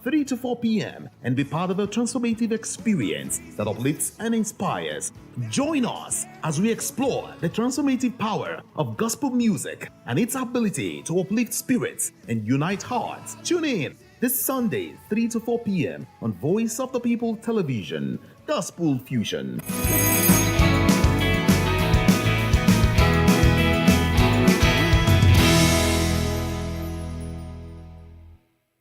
3 to 4 p.m. and be part of a transformative experience that uplifts and inspires. Join us as we explore the transformative power of gospel music and its ability to uplift spirits and unite hearts. Tune in this Sunday, 3 to 4 p.m. on Voice of the People Television, Gospel Fusion.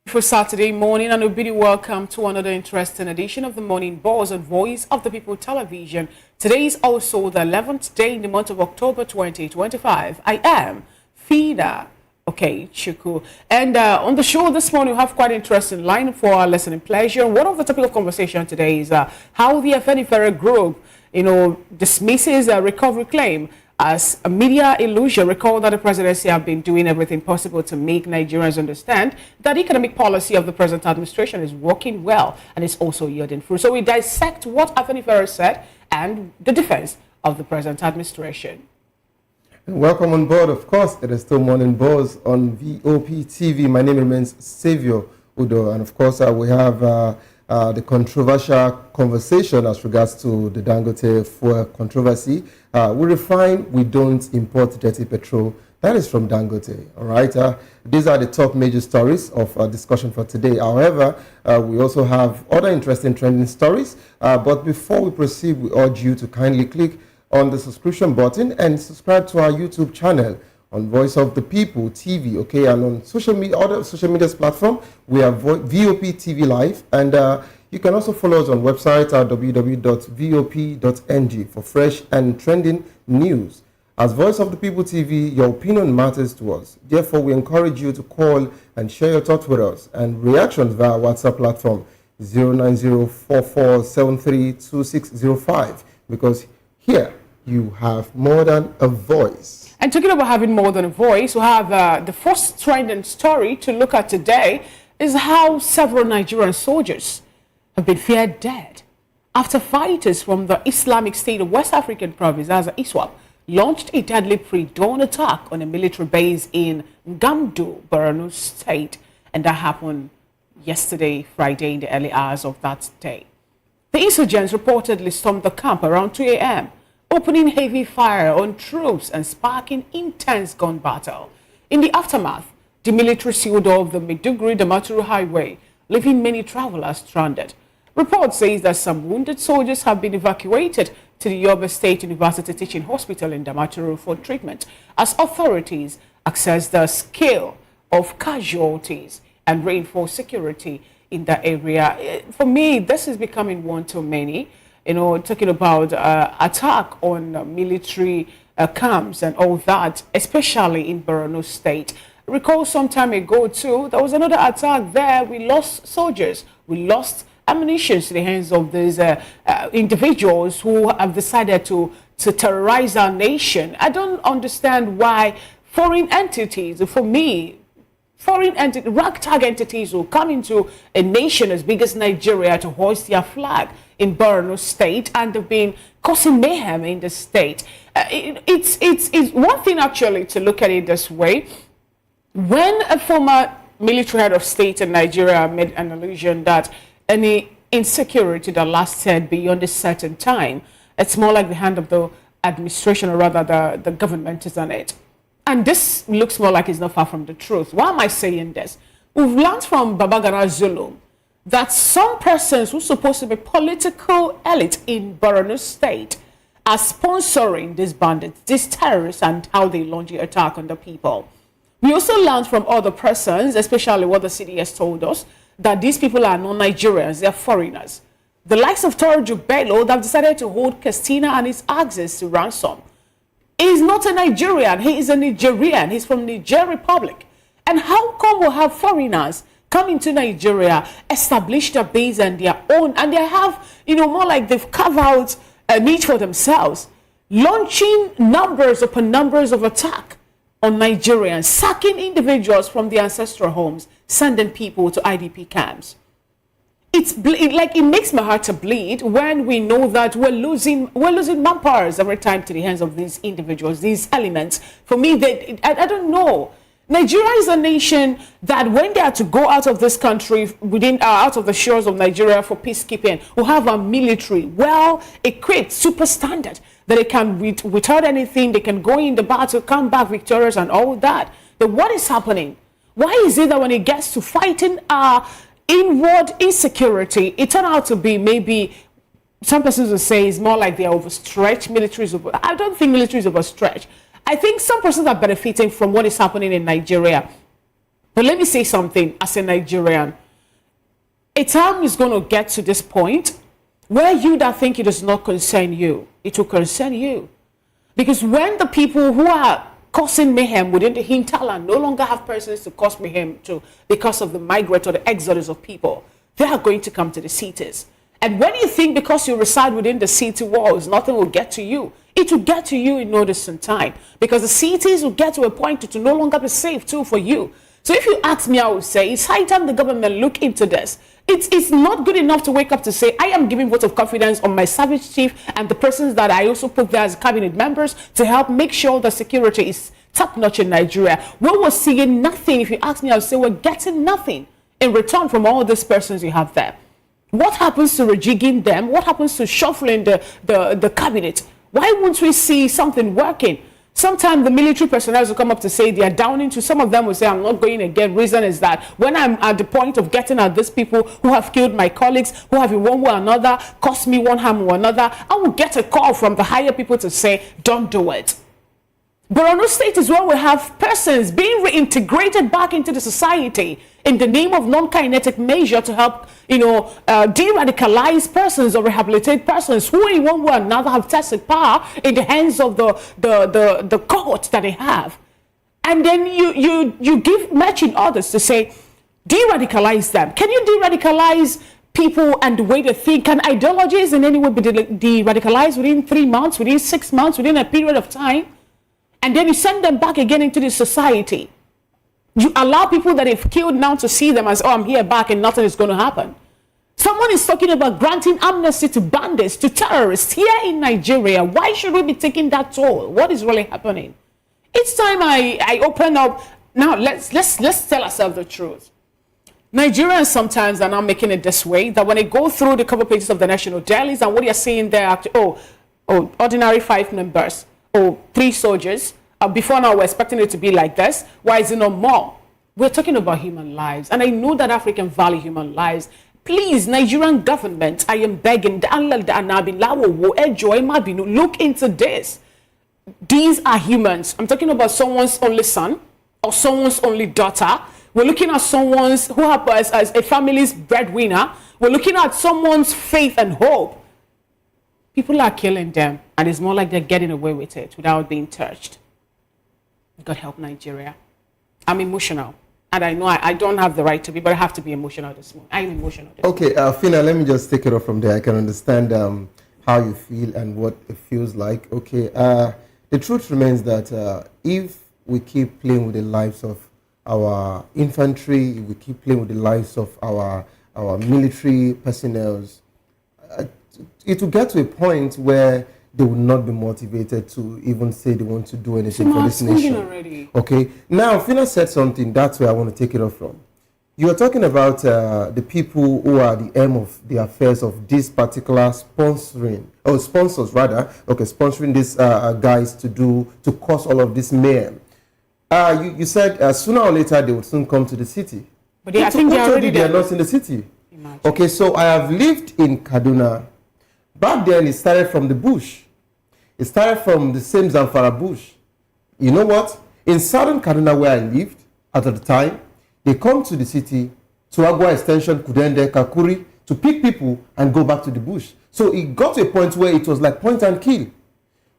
For Saturday morning, and a big welcome to another interesting edition of the Morning Buzz on Voice of the People Television. Today is also the 11th day in the month of October 2025. I am Fina Chuku. And on the show this morning, we have quite an interesting line for our listening pleasure. One of the topic of conversation today is how the Afenifere group, dismisses a recovery claim as a media illusion. Recall that the presidency have been doing everything possible to make Nigerians understand that economic policy of the present administration is working well and is also yielding fruit. So we dissect what Afenifere said and the defense of the present administration. Welcome on board. Of course, it is still Morning Buzz on VOP TV. My name remains Saviour Udo, and of course we have the controversial conversation as regards to the Dangote fuel controversy. We refine, we don't import dirty petrol. That is from Dangote, all right? These are the top major stories of discussion for today. However, we also have other interesting trending stories. But before we proceed, we urge you to kindly click on the subscription button and subscribe to our YouTube channel on Voice of the People TV, okay? And on social media, other social media platform, we have VOP TV Live, and you can also follow us on website at www.vop.ng for fresh and trending news. As Voice of the People TV, your opinion matters to us. Therefore, we encourage you to call and share your thoughts with us and reactions via WhatsApp platform 09044732605, because here you have more than a voice. And talking about having more than a voice, we have the first trending story to look at today is how several Nigerian soldiers have been feared dead after fighters from the Islamic State of West African province, as ISWAP, launched a deadly pre-dawn attack on a military base in Gamdu, Borno State, and that happened yesterday, Friday, in the early hours of that day. The insurgents reportedly stormed the camp around 2 a.m., opening heavy fire on troops and sparking intense gun battle. In the aftermath, the military sealed off the Maiduguri-Damaturu highway, leaving many travelers stranded. Reports say that some wounded soldiers have been evacuated to the Yobe State University Teaching Hospital in Damaturu for treatment, as authorities assess the scale of casualties and reinforce security in that area. For me, this is becoming one too many. Talking about attack on military camps and all that, especially in Borno State. Recall some time ago too, there was another attack there. We lost soldiers. We lost ammunition to the hands of these individuals who have decided to terrorize our nation. I don't understand why foreign entities, for me, ragtag entities will come into a nation as big as Nigeria to hoist their flag in Borno State, and they've been causing mayhem in the state. It's one thing actually to look at it this way. When a former military head of state in Nigeria made an allusion that any insecurity that lasted beyond a certain time, it's more like the hand of the administration, or rather the government is on it. And this looks more like it's not far from the truth. Why am I saying this? We've learned from Babagana Zulum that some persons who are supposed to be political elite in Borno State are sponsoring these bandits, these terrorists, and how they launch the attack on the people. We also learned from other persons, especially what the CDS told us, that these people are non-Nigerians, they are foreigners. The likes of Torju Bello, they've decided to hold Christina and his axes to ransom. He's not a Nigerian, he is a Nigerian, he's from Niger Republic. And how come we'll have foreigners come into Nigeria, establish their base and their own, and they have, more like they've carved out a niche for themselves, launching numbers upon numbers of attack on Nigerians, sacking individuals from their ancestral homes, sending people to IDP camps. It makes my heart to bleed when we know that we're losing manpowers every time to the hands of these individuals, these elements. For me, I don't know. Nigeria is a nation that when they are to go out of this country, out of the shores of Nigeria for peacekeeping, will have a military, well equipped, super standard, that they can, without anything, they can go in the battle, come back victorious and all that. But what is happening? Why is it that when it gets to fighting inward insecurity, it turned out to be maybe, some persons will say it's more like they are overstretched, I don't think military is overstretched. I think some persons are benefiting from what is happening in Nigeria. But let me say something as a Nigerian. A time is going to get to this point where you that think it does not concern you, it will concern you. Because when the people who are causing mayhem within the hinterland no longer have persons to cause mayhem to because of the migrant or the exodus of people, they are going to come to the cities. And when you think because you reside within the city walls, nothing will get to you, it will get to you in no distant time, because the cities will get to a point to no longer be safe too for you. So if you ask me, I would say it's high time the government look into this. It's not good enough to wake up to say, I am giving vote of confidence on my service chief and the persons that I also put there as cabinet members to help make sure the security is top-notch in Nigeria. We're seeing nothing. If you ask me, I would say we're getting nothing in return from all these persons you have there. What happens to rejigging them? What happens to shuffling the cabinet? Why won't we see something working? Sometimes the military personnel will come up to say they are down into, some of them will say, I'm not going again. Reason is that when I'm at the point of getting at these people who have killed my colleagues, who have in one way or another caused me one harm or another, I will get a call from the higher people to say, don't do it. Borno State is where we have persons being reintegrated back into the society in the name of non-kinetic measure to help, de-radicalize persons or rehabilitate persons who in one way or another have tested power in the hands of the cohort that they have. And then you give matching orders to say, de-radicalize them. Can you de-radicalize people and the way they think? Can ideologies in any way be de-radicalized within 3 months, within 6 months, within a period of time? And then you send them back again into the society. You allow people that have killed now to see them as, oh, I'm here back and nothing is going to happen. Someone is talking about granting amnesty to bandits, to terrorists here in Nigeria. Why should we be taking that toll? What is really happening? Each time I open up, now let's tell ourselves the truth. Nigerians sometimes are now making it this way, that when they go through the cover pages of the national dailies and what you're seeing there, ordinary 5 members, 3 soldiers. Before now, we're expecting it to be like this. Why is it not more? We're talking about human lives. And I know that African value human lives. Please, Nigerian government, I am begging, look into this. These are humans. I'm talking about someone's only son or someone's only daughter. We're looking at someone's who happens as a family's breadwinner. We're looking at someone's faith and hope. People are killing them, and it's more like they're getting away with it without being touched. God help Nigeria. I'm emotional, and I know I don't have the right to be, but I have to be emotional this morning. I'm emotional this morning. Okay, Fina, let me just take it off from there. I can understand how you feel and what it feels like. Okay, the truth remains that if we keep playing with the lives of our infantry, we keep playing with the lives of our military personnel, it will get to a point where they will not be motivated to even say they want to do anything for this nation. Already. Okay. Now, Fina said something. That's where I want to take it off from. You are talking about the people who are the aim of the affairs of this particular sponsors sponsoring these guys to cause all of this mayhem. You said sooner or later they would soon come to the city. But I think they are not in the city. Imagine. Okay, so I have lived in Kaduna. Back then, it started from the bush. It started from the same Zamfara bush. You know what? In southern Kaduna, where I lived at the time, they come to the city, to Agua Extension, Kudende, Kakuri, to pick people and go back to the bush. So it got to a point where it was like point and kill.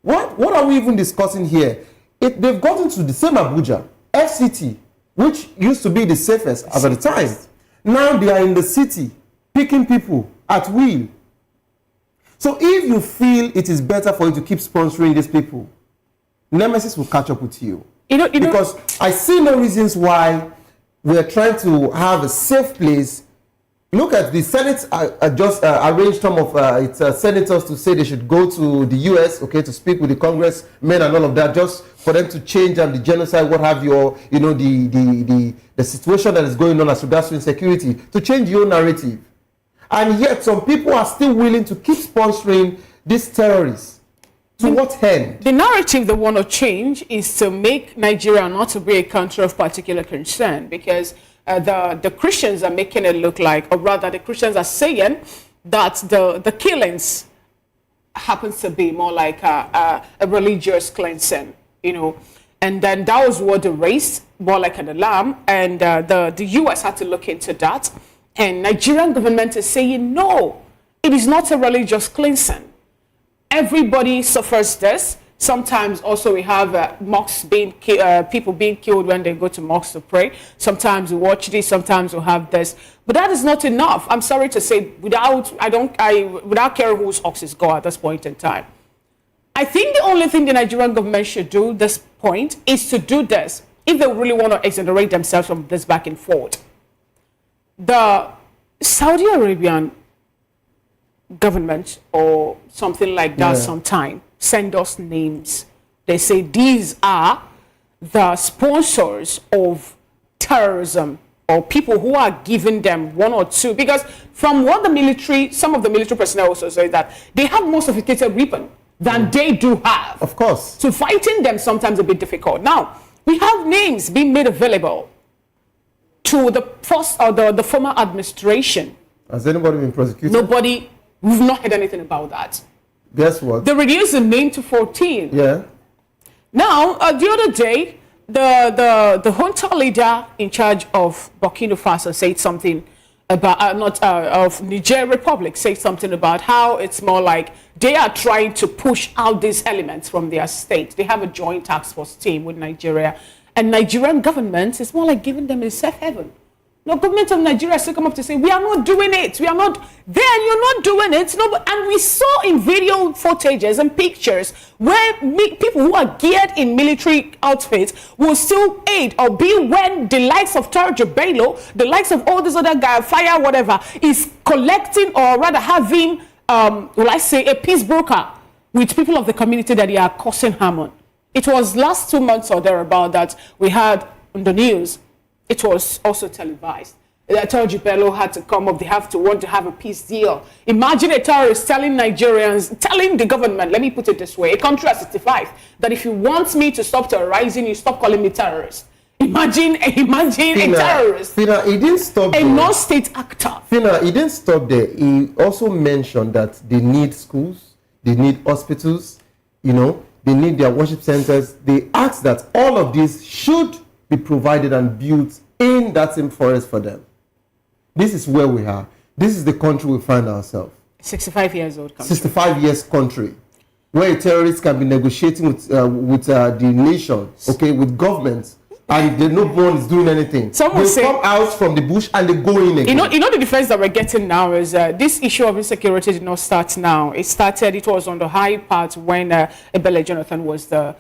What are we even discussing here? They've gotten to the same Abuja, FCT, which used to be the safest at the time. Now they are in the city, picking people at will. So if you feel it is better for you to keep sponsoring these people, Nemesis will catch up with you. Because I see no reasons why we're trying to have a safe place Look at the Senate just arranged some of its senators to say they should go to the US, okay, to speak with the congressmen and all of that, just for them to change the genocide, what have you, or, you know, the situation that is going on as regards to insecurity, to change your narrative. And yet some people are still willing to keep sponsoring these terrorists. To what end? The narrative they want to change is to make Nigeria not to be a country of particular concern, because the Christians are making it look like, or rather the Christians are saying that the killings happens to be more like a religious cleansing, you know. And then that was what they raised, more like an alarm, and the US had to look into that. And Nigerian government is saying, no, it is not a religious cleansing. Everybody suffers this. Sometimes also we have mosques being people being killed when they go to mosques to pray. Sometimes we watch this, sometimes we have this. But that is not enough. I'm sorry to say, without caring whose oxes go at this point in time. I think the only thing the Nigerian government should do at this point is to do this if they really want to exonerate themselves from this back and forth. The Saudi Arabian government or something like that sometime send us names. They say these are the sponsors of terrorism, or people who are giving them one or two, because from what the military, some of the military personnel also say that they have more sophisticated weapon than they do have. Of course. So fighting them sometimes a bit difficult. Now, we have names being made available to the first or the former administration. Has anybody been prosecuted? Nobody. We've not heard anything about that. Guess what? They reduced the name to 14. Yeah. Now, the other day, the junta leader in charge of Burkina Faso said something about, of Niger Republic, said something about how it's more like they are trying to push out these elements from their state. They have a joint task force team with Nigeria. And Nigerian government is more like giving them a safe haven. No, government of Nigeria still come up to say, we are not doing it. We are not there. You're not doing it. No, and we saw in video footages and pictures where people who are geared in military outfits will still aid or be when the likes of Tarja Bello, the likes of all these other guys, fire, whatever, is collecting or rather having, will I say, a peace broker with people of the community that they are causing harm on. It was last 2 months or thereabout that we had on the news. It was also televised. Tarja Bello had to come up. They want to have a peace deal. Imagine a terrorist telling Nigerians, telling the government, let me put it this way, a country at 65, that if you want me to stop terrorizing, you stop calling me terrorist. Imagine Fina, a terrorist. Fina, he didn't stop there. A non-state actor. Fina, he didn't stop there. He also mentioned that they need schools, they need hospitals, you know, they need their worship centers. They asked that all of these should be provided and built in that same forest for them. This is where we are. This is the country we find ourselves. 65 years old country. 65 years country, where terrorists can be negotiating with the nation, okay, with governments, and no one is doing anything. They come out from the bush and they go in again. You know the defense that we're getting now is this issue of insecurity did not start now. It was on the high part when Ebele Jonathan was the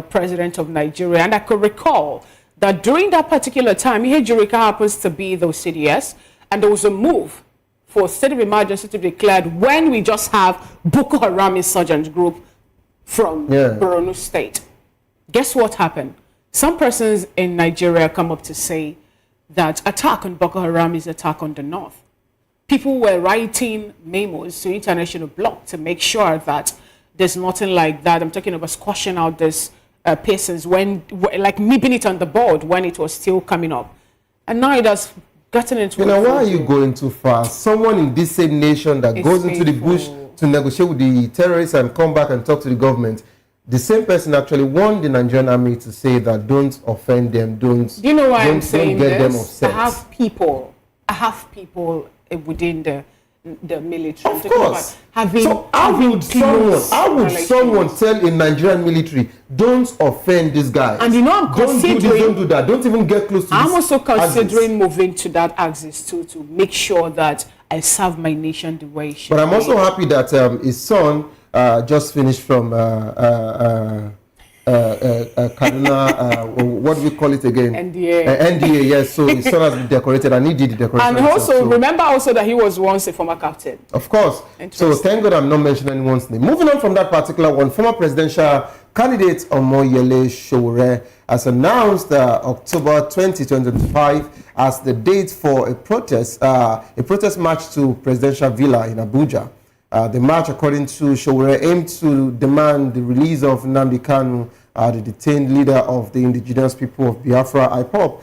president of Nigeria. And I could recall that during that particular time, Ihejurika happens to be the CDS, and there was a move for state of emergency to be declared when we just have Boko Haram insurgent group from Borno State. Guess what happened? Some persons in Nigeria come up to say that attack on Boko Haram is attack on the north. People were writing memos to international bloc to make sure that there's nothing like that. I'm talking about squashing out this persons when, like nipping it on the board when it was still coming up. And now it has gotten into... You know, why are you going too far? Someone in this same nation that goes into the bush to negotiate with the terrorists and come back and talk to the government, the same person actually warned the Nigerian army to say that don't offend them, don't... Do you know why I'm saying get this? Them upset. I have people within the military. Of course. So how would someone tell a Nigerian military, don't offend this guy? And you know, I'm considering... Don't do this, don't do that. Don't even get close to I'm also considering moving to that axis too, to make sure that I serve my nation the way it should. But I'm also happy that his son just finished from Kaduna, what do we call it again? NDA. NDA, yes. So his son has been decorated, and he did the decoration. And also, so, remember also that he was once a former captain. Of course. So thank God I'm not mentioning anyone's name. Moving on from that particular one, former presidential candidate Omoyele Sowore has announced October 2025 as the date for a protest march to Presidential Villa in Abuja. The march, according to Sowore, aimed to demand the release of Nnamdi Kanu, the detained leader of the indigenous people of Biafra, IPOB.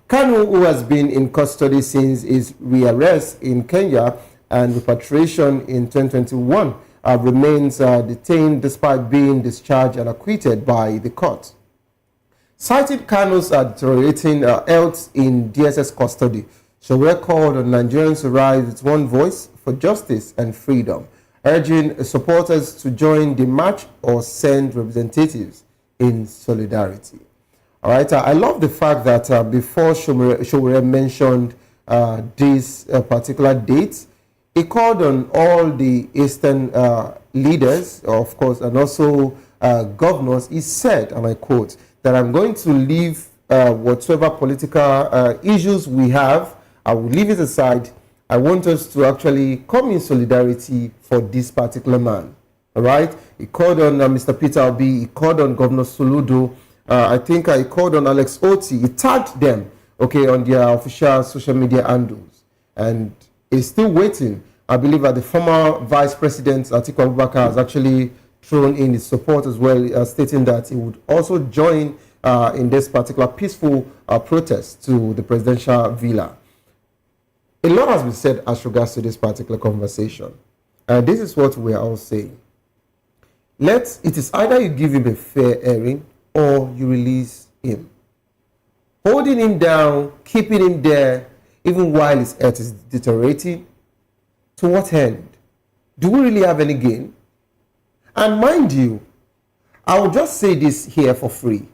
Kanu, who has been in custody since his rearrest in Kenya and repatriation in 2021, remains detained despite being discharged and acquitted by the court. Citing Kanu's deteriorating health in DSS custody, Sowore called on Nigerians to rise with one voice for justice and freedom, urging supporters to join the march or send representatives in solidarity. All right, I love the fact that before Sowore mentioned this particular date, he called on all the Eastern leaders, of course, and also governors. He said, and I quote, that I'm going to leave whatever political issues we have, I will leave it aside. I want us to actually come in solidarity for this particular man. All right? He called on Mr. Peter Obi. He called on Governor Soludo. I think he called on Alex Oti. He tagged them, okay, on their official social media handles. And he's still waiting. I believe that the former Vice President, Atiku Abubakar, has actually thrown in his support as well, stating that he would also join in this particular peaceful protest to the presidential villa. A lot has been said as regards to this particular conversation. And this is what we are all saying. It is either you give him a fair hearing or you release him. Holding him down, keeping him there, even while his health is deteriorating, to what end? Do we really have any gain? And mind you, I will just say this here for free.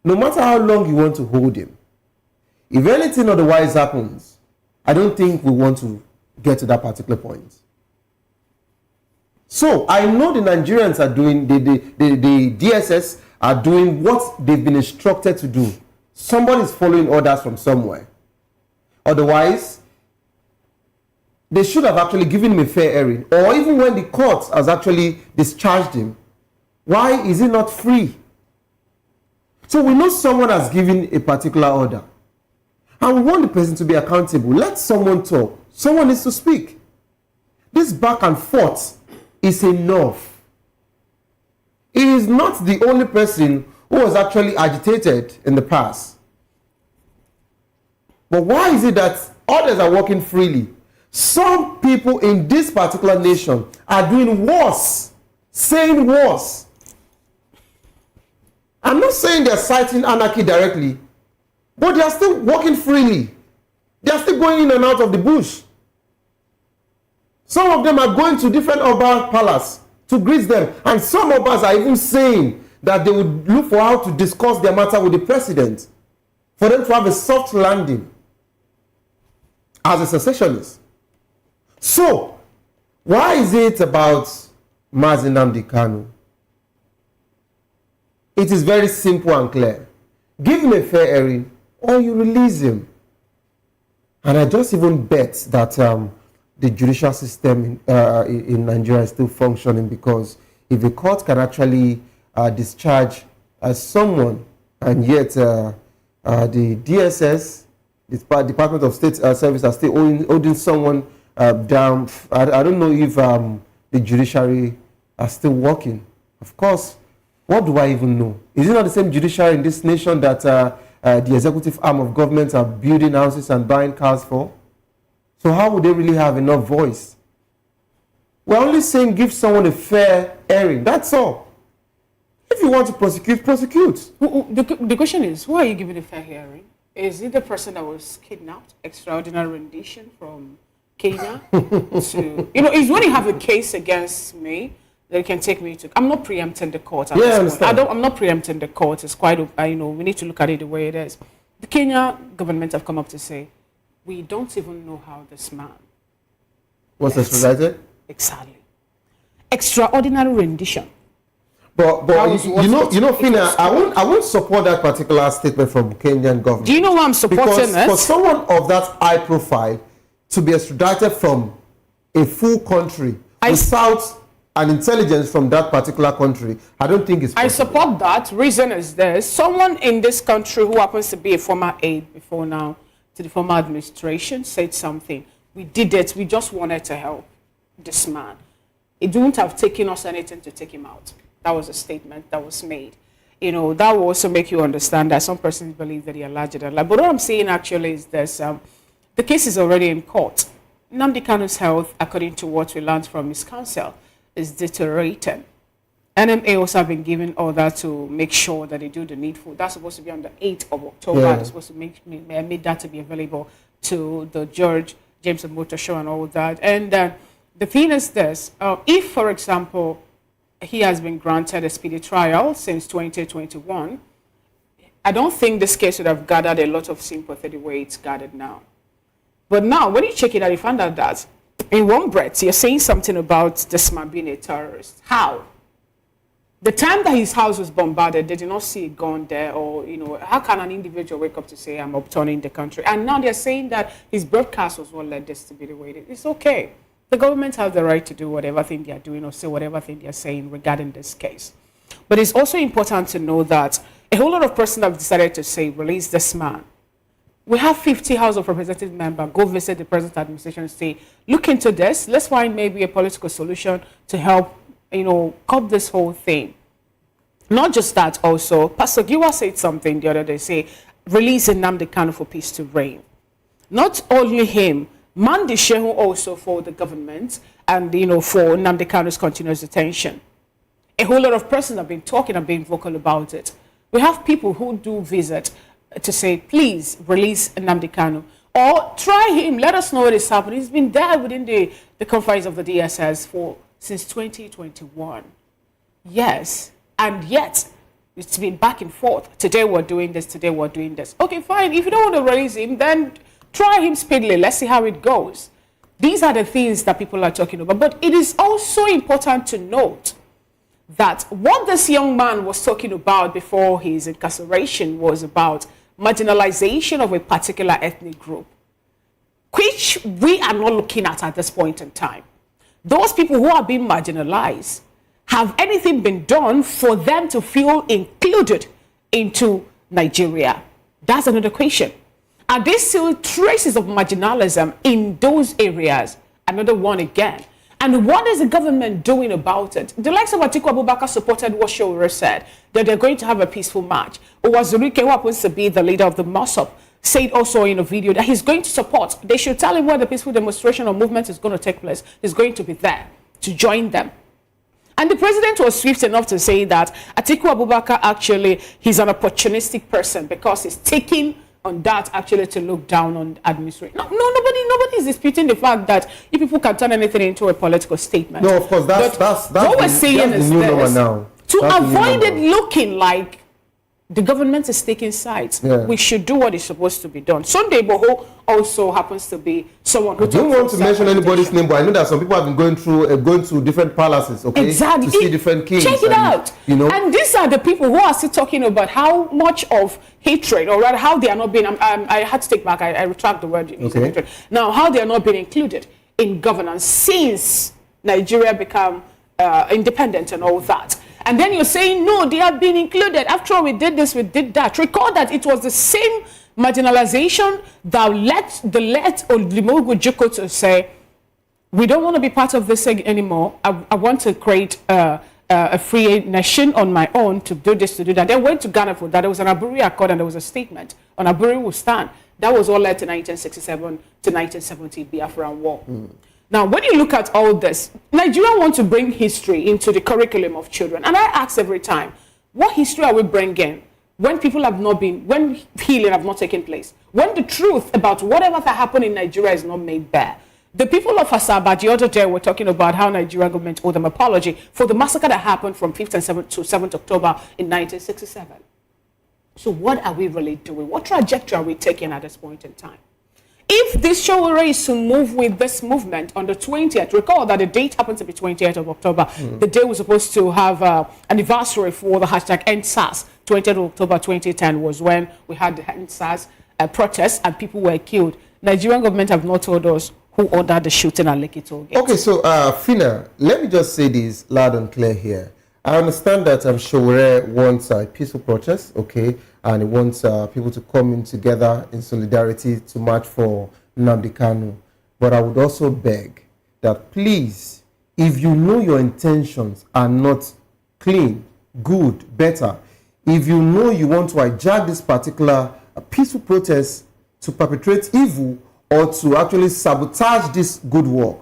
No matter how long you want to hold him, if anything otherwise happens, I don't think we want to get to that particular point. So I know the Nigerians are doing, the DSS are doing what they've been instructed to do. Somebody is following orders from somewhere. Otherwise, they should have actually given him a fair hearing. Or even when the court has actually discharged him, why is he not free? So we know someone has given a particular order. And we want the person to be accountable. Let someone talk. Someone needs to speak. This back and forth is enough. He is not the only person who was actually agitated in the past. But why is it that others are walking freely? Some people in this particular nation are doing worse, saying worse. I'm not saying they're citing anarchy directly, but they are still walking freely. They are still going in and out of the bush. Some of them are going to different urban palaces to greet them. And some of us are even saying that they would look for how to discuss their matter with the president for them to have a soft landing as a secessionist. So, why is it about Mazi Nnamdi Kanu? It is very simple and clear. Give him a fair hearing or you release him. And I just even bet that the judicial system in Nigeria is still functioning, because if the court can actually discharge someone, and yet the DSS, the Department of State Service, are still holding someone down, I don't know if the judiciary are still working. Of course, what do I even know? Is it not the same judiciary in this nation that the executive arm of government are building houses and buying cars for? So how would they really have enough voice? We're only saying give someone a fair hearing. That's all. If you want to prosecute, prosecute. The question is, who are you giving a fair hearing? Is it the person that was kidnapped, extraordinary rendition from Kenya? It's when you have a case against me, they can take me to. I'm not preempting the court. I'm not preempting the court. It's quite. We need to look at it the way it is. The Kenya government have come up to say, we don't even know how this man was extradited. Exactly. Extraordinary rendition. But Fina, I won't support that particular statement from Kenyan government. Do you know why I'm supporting because it? For someone of that high profile to be extradited from a full country without an intelligence from that particular country, I don't think it's possible. I support that. Reason is this. Someone in this country who happens to be a former aide before now to the former administration said something. We did it. We just wanted to help this man. It wouldn't have taken us anything to take him out. That was a statement that was made. You know, that will also make you understand that some persons believe that they are larger than life. But what I'm saying actually is this. The case is already in court. Nnamdi Kanu's health, according to what we learned from his counsel, is deteriorating. NMA also have been given order to make sure that they do the needful. That's supposed to be on the 8th of October. Yeah. They're supposed to make that to be available to the George James Motor Show and all that. And the thing is this. If, for example, he has been granted a speedy trial since 2021, I don't think this case would have gathered a lot of sympathy the way it's gathered now. But now, when you check it out, you find out that in one breath, you're saying something about this man being a terrorist. How? The time that his house was bombarded, they did not see a gun there, or, you know, how can an individual wake up to say, I'm upturning the country? And now they're saying that his broadcast was what led this to be the way it is. It's okay. The government has the right to do whatever thing they are doing or say whatever thing they are saying regarding this case. But it's also important to know that a whole lot of persons have decided to say, release this man. We have 50 House of Representative members go visit the present administration and say, look into this. Let's find maybe a political solution to help, you know, curb this whole thing. Not just that, also, Pastor Giwa said something the other day, say, release Nnamdi Kanu for peace to reign. Not only him, Mandi Shehu also for the government and, you know, for Nnamdi Kanu's continuous detention. A whole lot of persons have been talking and being vocal about it. We have people who do visit to say, please release Nnamdi Kanu. Or try him, let us know what is happening. He's been there within the confines of the DSS since 2021. Yes, and yet it's been back and forth. Today we're doing this, today we're doing this. Okay, fine. If you don't want to release him, then try him speedily. Let's see how it goes. These are the things that people are talking about. But it is also important to note that what this young man was talking about before his incarceration was about marginalization of a particular ethnic group, which we are not looking at this point in time. Those people who are being marginalized, have anything been done for them to feel included into Nigeria? That's another question. Are there still traces of marginalism in those areas? Another one again. And what is the government doing about it? The likes of Atiku Abubakar supported what Showore said, that they're going to have a peaceful march. Owazurike, who happens to be the leader of the MOSOP, said also in a video that he's going to support. They should tell him where the peaceful demonstration or movement is going to take place. He's going to be there to join them. And the president was swift enough to say that Atiku Abubakar actually, he's an opportunistic person because he's taking on that actually to look down on administration. No, nobody is disputing the fact that if people can turn anything into a political statement. No, of course, that's what we're saying is this, now. To avoid it looking like the government is taking sides. Yeah. We should do what is supposed to be done. Sunday Boho also happens to be someone who... I don't want to mention anybody's name, but I know that some people have been going to different palaces, okay? Exactly. To see different kings. Check it out. You know? And these are the people who are still talking about how much of hatred, or rather how they are not being... I had to take back, I retract the word. Okay. Hatred. Now, how they are not being included in governance since Nigeria became independent and all that. And then you're saying, no, they have been included. After all, we did this, we did that. Recall that it was the same marginalization that led Olimogu Joko to say, we don't want to be part of this anymore. I want to create a free nation on my own to do this, to do that. They went to Ghana for that. There was an Aburi Accord and there was a statement on Aburi will stand. That was all led to 1967 to 1970 Biafran War. Mm. Now, when you look at all this, Nigeria wants to bring history into the curriculum of children. And I ask every time, what history are we bringing when people have not been, when healing have not taken place? When the truth about whatever that happened in Nigeria is not made bare? The people of Asaba the other day were talking about how Nigeria government owed them apology for the massacre that happened from 5th and 7th to 7th October in 1967. So what are we really doing? What trajectory are we taking at this point in time? if this Showore is to move with this movement on the 20th, recall that the date happened to be 20th of October. The day we're supposed to have anniversary for the hashtag EndSARS. 20th of October 2010 was when we had the EndSARS protests and people were killed. Nigerian government have not told us who ordered the shooting at Lekki Toll Gate. Okay, so Fina, let me just say this loud and clear here. I understand that Showore wants a peaceful protest, okay, and he wants people to come in together in solidarity to march for Nnamdi Kanu. But I would also beg that please, if you know your intentions are not clean, good, better, if you know you want to hijack this particular peaceful protest to perpetrate evil or to actually sabotage this good work,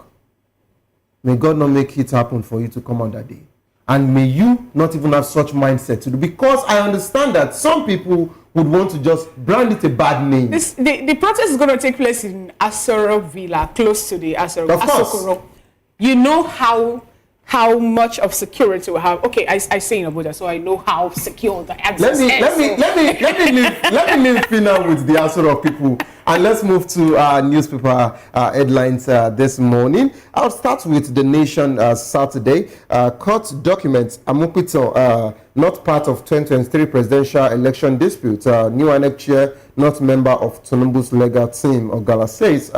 may God not make it happen for you to come on that day. And may you not even have such mindset to do, because I understand that some people would want to just brand it a bad name. The protest is going to take place in Asoro Villa, close to the Asoro. Of course. Asokoro. You know how much of security we have. Okay, I say in Abuja, so I know how secure the access is. Let me leave Fina with the Asoro people, and let's move to newspaper headlines this morning. I'll start with The Nation Saturday. Court documents Amukito, not part of 2023 presidential election dispute. New INEC chair, not member of Tinubu's legal team, Ogala says.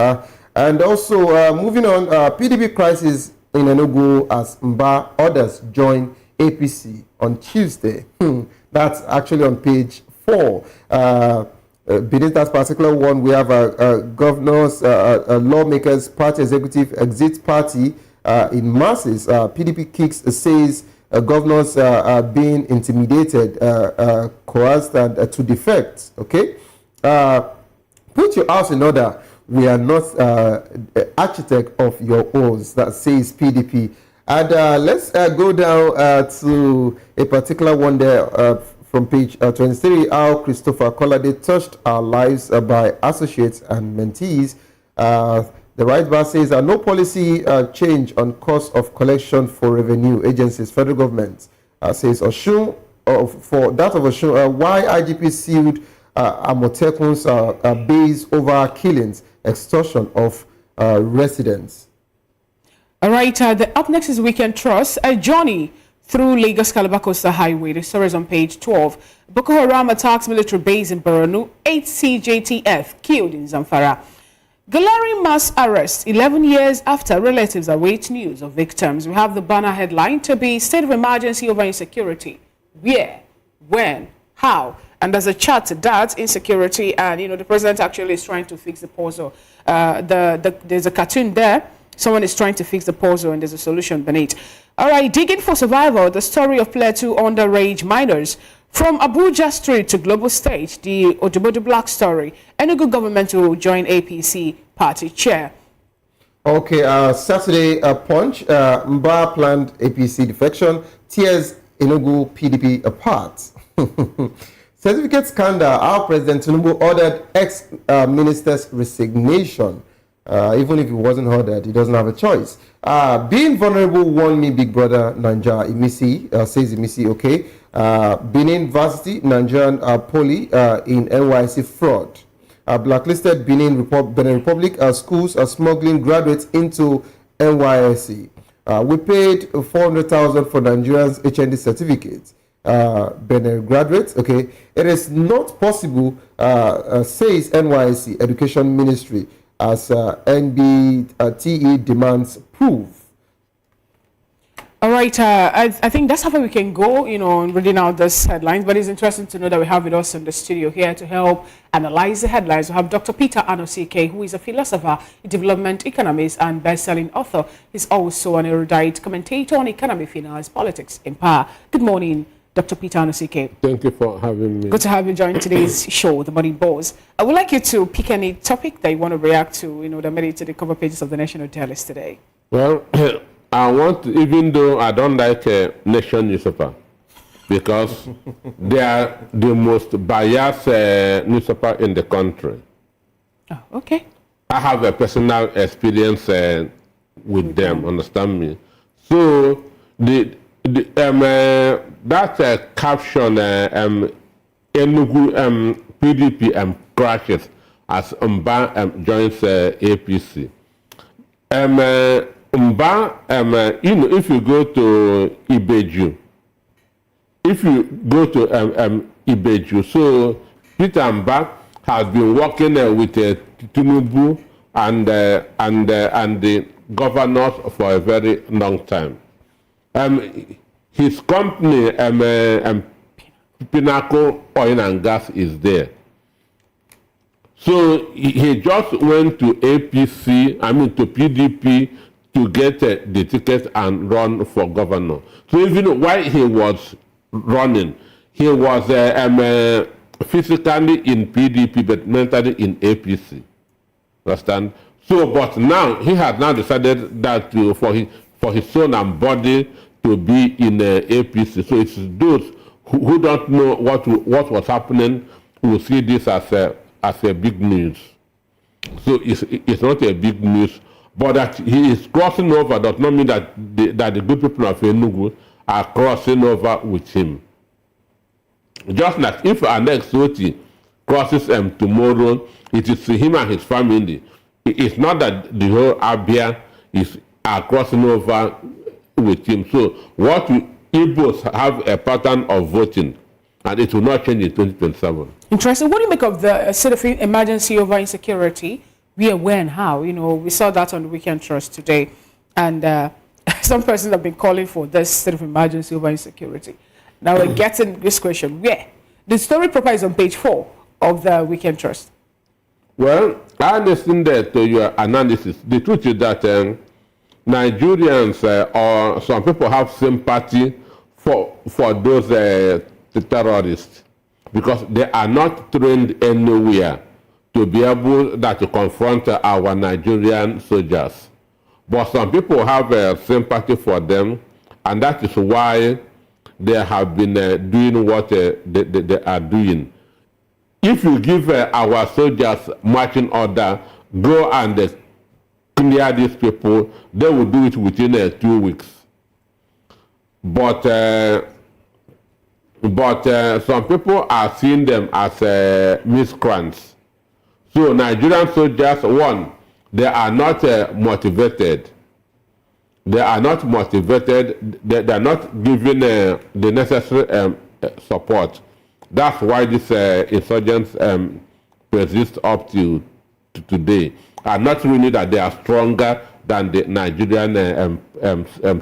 And also, moving on, PDP crisis in Enugu as Mba others join APC on Tuesday. That's actually on page 4. Beneath that particular one, we have governors, lawmakers, party executive exit party in masses. PDP kicks says governors are being intimidated, coerced, and to defect. Okay, put your house in order. We are not architect of your oaths, that says PDP. And let's go down to a particular one there from page 23, how Christopher Kolade touched our lives by associates and mentees. The right bar says no policy change on cost of collection for revenue agencies. Federal government says Oshun, for that of Oshun, why IGP sealed Amotekun's base over killings, extortion of residents. All right, up next is Weekend Trust. A journey through Lagos Calabar Coastal Highway. The story is on page 12. Boko Haram attacks military base in Borno. 8 CJTF killed in Zamfara. Glaring mass arrest 11 years after relatives await news of victims. We have the banner headline to be state of emergency over insecurity. Where? When? How? And there's a chart that insecurity, and the president actually is trying to fix the puzzle. There's a cartoon there. Someone is trying to fix the puzzle, and there's a solution beneath. All right, digging for survival. The story of Plateau underage minors from Abuja Street to global stage. The Odubodu Black story. Enugu government will join APC party chair. Okay, Saturday Punch. Mba planned APC defection. Tears Enugu PDP apart. Certificate scandal, how President Tinubu ordered ex-minister's resignation. Even if he wasn't ordered, he doesn't have a choice. Being vulnerable won me Big Brother Naija, Imisi, says Imisi, okay. Benin Varsity, Nigerian Poly in NYC fraud. Blacklisted Benin Republic schools are smuggling graduates into NYSC. We paid 400,000 for Nigerians HND certificates. Benin graduates, okay. It is not possible, says NYSC Education Ministry, as NBTE demands proof. All right, I think that's how far we can go, reading out these headlines. But it's interesting to know that we have with us in the studio here to help analyze the headlines. We have Dr. Peter Anosike, who is a philosopher, a development economist, and best-selling author. He's also an erudite commentator on economy, finance, politics, and power. Good morning, Dr. Peter Anosike. Thank you for having me. Good to have you join today's show, The Morning Buzz. I would like you to pick any topic that you want to react to, that made it to the cover pages of the National Dailies today. Well, I want to, even though I don't like Nation newspaper, because they are the most biased newspaper in the country. Oh, okay. I have a personal experience with them, understand me? So, that caption, Enugu PDP crashes, as Mba joins APC. Mba, if you go to Ibeju, so Peter Mba has been working with Tinubu and the governors for a very long time. His company, Pinnacle Oil and Gas, is there. So he just went to to PDP to get the ticket and run for governor. So even while he was running, he was physically in PDP but mentally in APC. Understand? So, but now he has now decided that for his soul and body to be in APC. So it's those who don't know what was happening will see this as a big news. So it's not a big news, but that he is crossing over does not mean that the good people of Enugu are crossing over with him. Just like if our next Oti crosses tomorrow, it is him and his family. It's not that the whole Abia are crossing over with him. So what Igbos have a pattern of voting, and it will not change in 2027. Interesting. What do you make of the state of emergency over insecurity? Where, when, how? We saw that on the Weekend Trust today, and some persons have been calling for this state of emergency over insecurity. Now we're getting this question: where? The story proper is on page 4 of the Weekend Trust. Well, I understand that to your analysis. The truth is that Nigerians or some people have sympathy for those terrorists because they are not trained anywhere to be able to confront our Nigerian soldiers. But some people have sympathy for them, and that is why they have been doing what they are doing. If you give our soldiers marching order, go and clear these people, they will do it within 2 weeks. But some people are seeing them as miscreants. So Nigerian soldiers, one, they are not motivated. They are not motivated. They are not given the necessary support. That's why these insurgents persist up to today. And not really that they are stronger than the Nigerian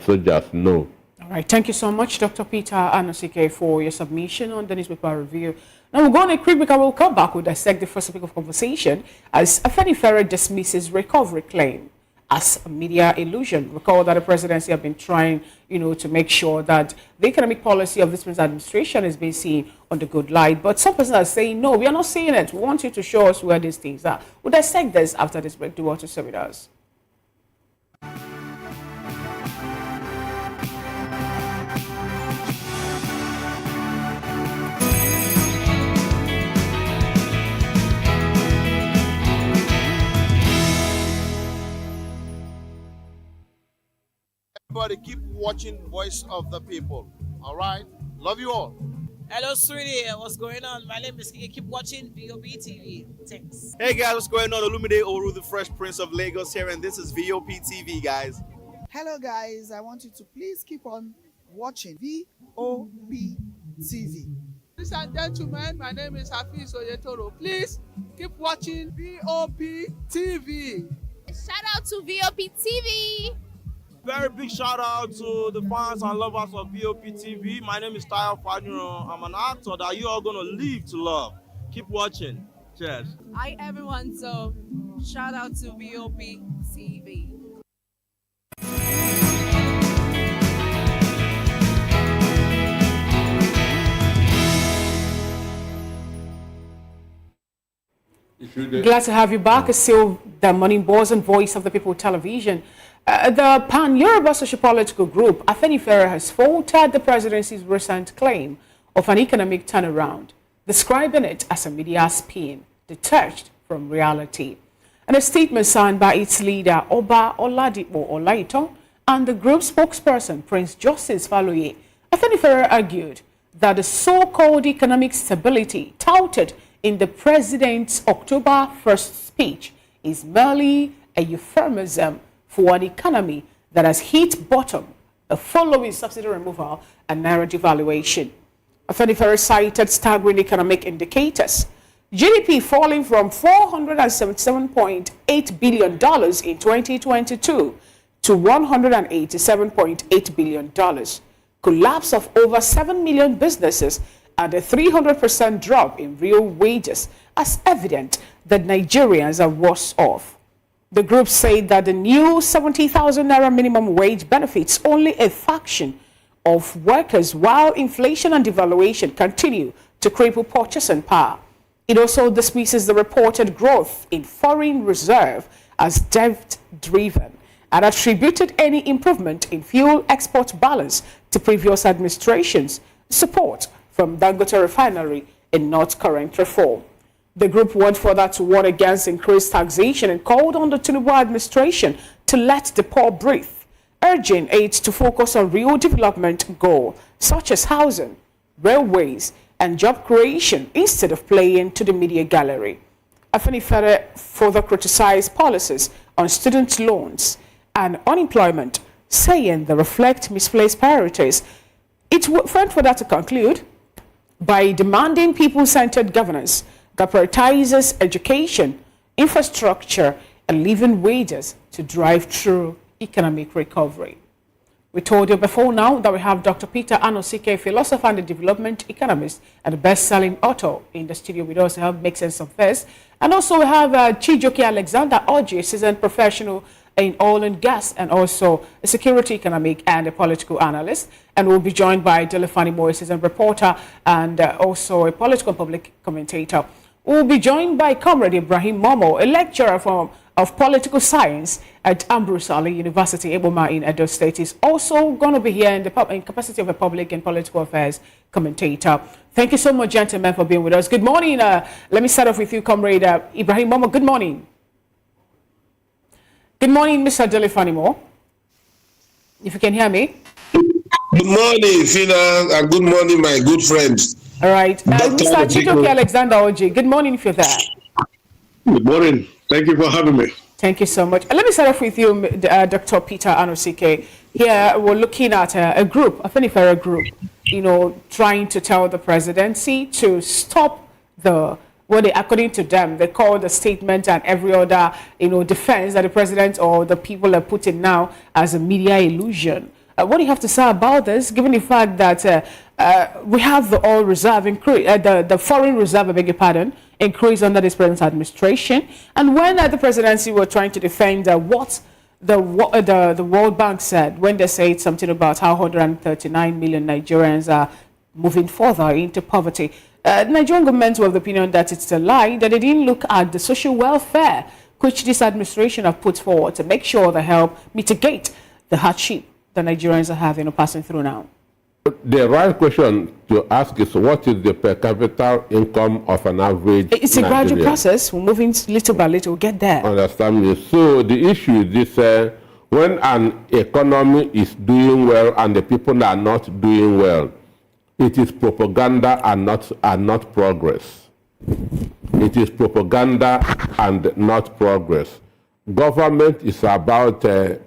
soldiers, no. All right, thank you so much, Dr. Peter Anosike, for your submission on the newspaper review. Now we'll go on a quick break and we'll come back with dissect the first topic of conversation as Afenifere dismisses recovery claim as a media illusion. Recall that the presidency have been trying, to make sure that the economic policy of this administration is being seen on the good light. But some persons are saying, no, we are not seeing it. We want you to show us where these things are. We'll dissect this after this break. Do want to serve with us. Everybody keep watching Voice of the People. All right? Love you all. Hello, sweetie. What's going on? My name is Kiki. Keep watching VOP TV. Thanks. Hey guys, what's going on? Olumide Oru, the Fresh Prince of Lagos here, and this is VOP TV, guys. Hello guys, I want you to please keep on watching VOP TV. Ladies and gentlemen, my name is Hafiz Oyetoro. Please keep watching VOP TV. Shout out to VOP TV. Very big shout out to the fans and lovers of VOP TV. My name is Tayo Fanyuro. I'm an actor that you are going to live to love. Keep watching. Cheers. Hi everyone, so shout out to VOP TV. Glad to have you back. It's still the Morning Boss and Voice of the People television. The Pan-Yoruba sociopolitical group, Afenifere, has faltered the presidency's recent claim of an economic turnaround, describing it as a media spin detached from reality. In a statement signed by its leader, Oba Oladipo Olaiton, and the group's spokesperson, Prince Justice Faloye, Afenifere argued that the so-called economic stability touted in the president's October 1st speech is merely a euphemism for an economy that has hit bottom following subsidy removal and naira devaluation. Afenifere cited staggering economic indicators. GDP falling from $477.8 billion in 2022 to $187.8 billion. Collapse of over 7 million businesses and a 300% drop in real wages as evident that Nigerians are worse off. The group said that the new 70,000 naira minimum wage benefits only a fraction of workers while inflation and devaluation continue to cripple purchasing power. It also dismisses the reported growth in foreign reserve as debt-driven and attributed any improvement in fuel export balance to previous administrations' support from Dangote Refinery and not current reform. The group went further to warn against increased taxation and called on the Tinubu administration to let the poor breathe, urging it to focus on real development goals such as housing, railways, and job creation instead of playing to the media gallery. Afenifere further criticized policies on student loans and unemployment, saying they reflect misplaced priorities. It went further to conclude by demanding people-centered governance that prioritizes education, infrastructure, and living wages to drive true economic recovery. We told you before now that we have Dr. Peter Anosike, philosopher and a development economist and a best-selling author in the studio with us to help make sense of this. And also we have Chijoke Alexander Oji, a seasoned professional in oil and gas and also a security economic and a political analyst. And we'll be joined by Delefani Moore, a seasoned reporter and also a political public commentator. We'll be joined by Comrade Ibrahim Momo, a lecturer of political science at Ambrose Ali University, Eboma in Edo State. He's also going to be here in capacity of a public and political affairs commentator. Thank you so much, gentlemen, for being with us. Good morning. Let me start off with you, Comrade Ibrahim Momo. Good morning. Good morning, Mr. Delefani Moore. If you can hear me. Good morning, Fina, and good morning, my good friends. All right. Mr. Chijoke Alexander Oji, good morning if you're there. Good morning. Thank you for having me. Thank you so much. Let me start off with you, Dr. Peter Anosike. Here we're looking at a group, a Afenifere group, trying to tell the presidency to stop what they, according to them, they call the statement and every other, defense that the president or the people are putting now as a media illusion. What do you have to say about this, given the fact that we have the oil reserve increase, the foreign reserve, I beg your pardon, increase under this president's administration, and when the presidency were trying to defend what the World Bank said when they said something about how 139 million Nigerians are moving further into poverty, the Nigerian government were of the opinion that it's a lie, that they didn't look at the social welfare which this administration have put forward to make sure they help mitigate the hardship the Nigerians are having or passing through now. The right question to ask is, what is the per capita income of an average It's a Nigerian? gradual process. We're moving little by little. We'll get there. Understand me? So the issue is this, when an economy is doing well and the people are not doing well, it is propaganda and not progress. It is propaganda and not progress. Government is about the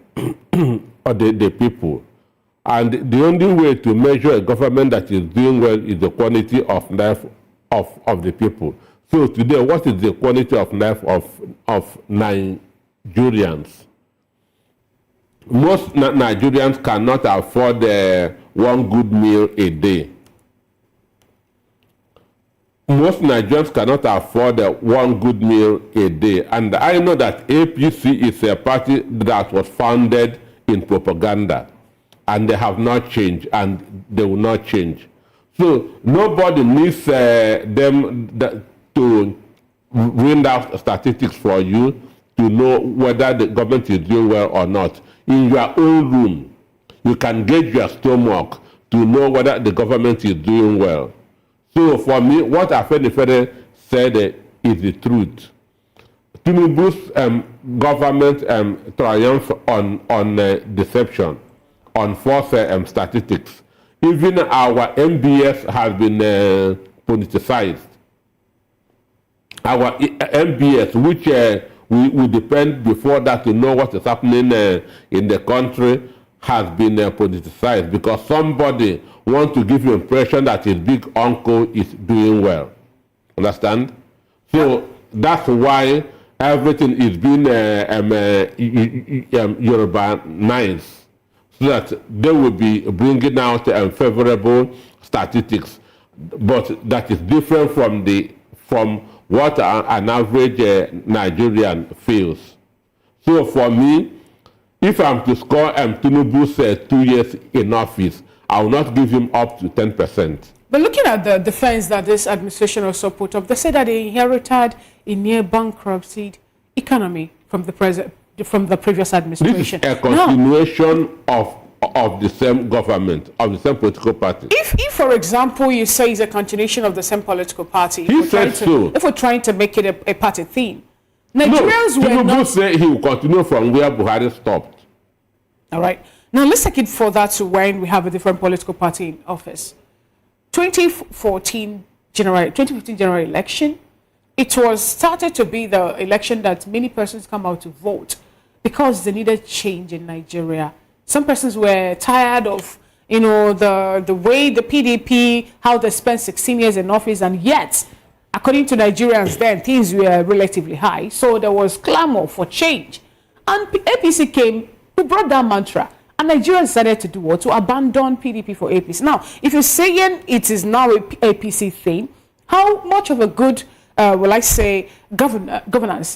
people. And the only way to measure a government that is doing well is the quality of life of the people. So today, what is the quality of life of Nigerians? Most Nigerians cannot afford one good meal a day. Most Nigerians cannot afford one good meal a day. And I know that APC is a party that was founded in propaganda. And they have not changed, and they will not change. So nobody needs them to bring out statistics for you to know whether the government is doing well or not. In your own room, you can gauge your stomach to know whether the government is doing well. So for me, what Afenifere said is the truth. Tinubu's government triumph on deception, on false statistics. Even our MBS has been politicized. our MBS, which we depend before that to know what is happening in the country, has been politicized because somebody wants to give you impression that his big uncle is doing well. Understand? So that's why everything is being Yorubanized, so that they will be bringing out favorable statistics, but that is different from what an average Nigerian feels. So for me, if I'm to score Tinubu's 2 years in office, I will not give him up to 10%. But looking at the defense that this administration also put up, they say that they inherited a near bankruptcy economy from the previous administration. This is a continuation of the same government, of the same political party. If for example, you say it's a continuation of the same political party, he said so. If we're trying to make it a party theme, Nigerians were not... say he will continue from where Buhari stopped. All right. Now let's take it further to when we have a different political party in office. 2015 general election, it was started to be the election that many persons come out to vote because they needed change in Nigeria. Some persons were tired of, the way the PDP, how they spent 16 years in office, and yet, according to Nigerians then, things were relatively high. So there was clamor for change. And APC came, we brought that mantra. And Nigerians decided to do what? To abandon PDP for APC. Now, if you're saying it is now a APC thing, how much of a good, governance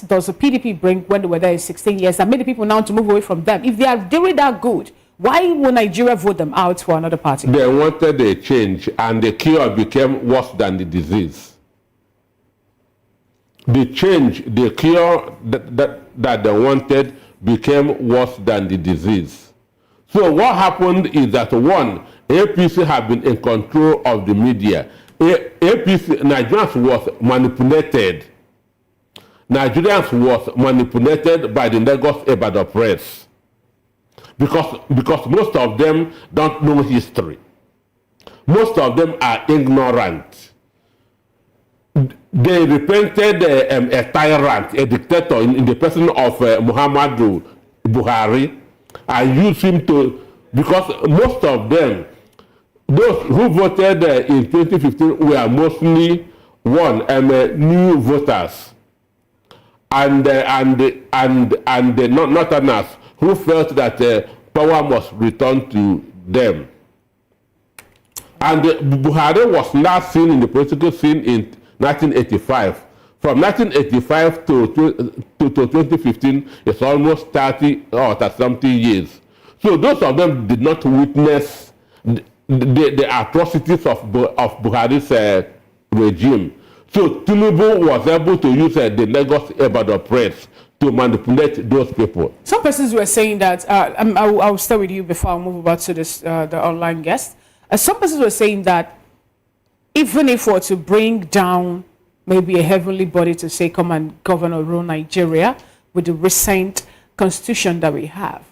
does the PDP bring when they were there in 16 years that made the people now to move away from them? If they are doing that good, why will Nigeria vote them out for another party? They wanted a change, and the cure became worse than the disease. The cure that they wanted became worse than the disease. So what happened is that, one, APC have been in control of the media. Nigerians was manipulated. Nigerians was manipulated by the Lagos Ibadan press. Because most of them don't know history. Most of them are ignorant. They repented a tyrant, a dictator in the person of Muhammadu Buhari, and used him to, because most of them, those who voted in 2015 were mostly new voters, and the northerners who felt that power must return to them. And Buhari was last seen in the political scene in 1985. From 1985 to 2015, it's almost 30 or 30-something years. So those of them did not witness the atrocities of Buhari's regime. So Tinubu was able to use the Lagos Ibadan press to manipulate those people. Some persons were saying that, I'll stay with you before I move over to this, the online guest. Some persons were saying that even if we were to bring down maybe a heavenly body to say, come and govern or rule Nigeria with the recent constitution that we have,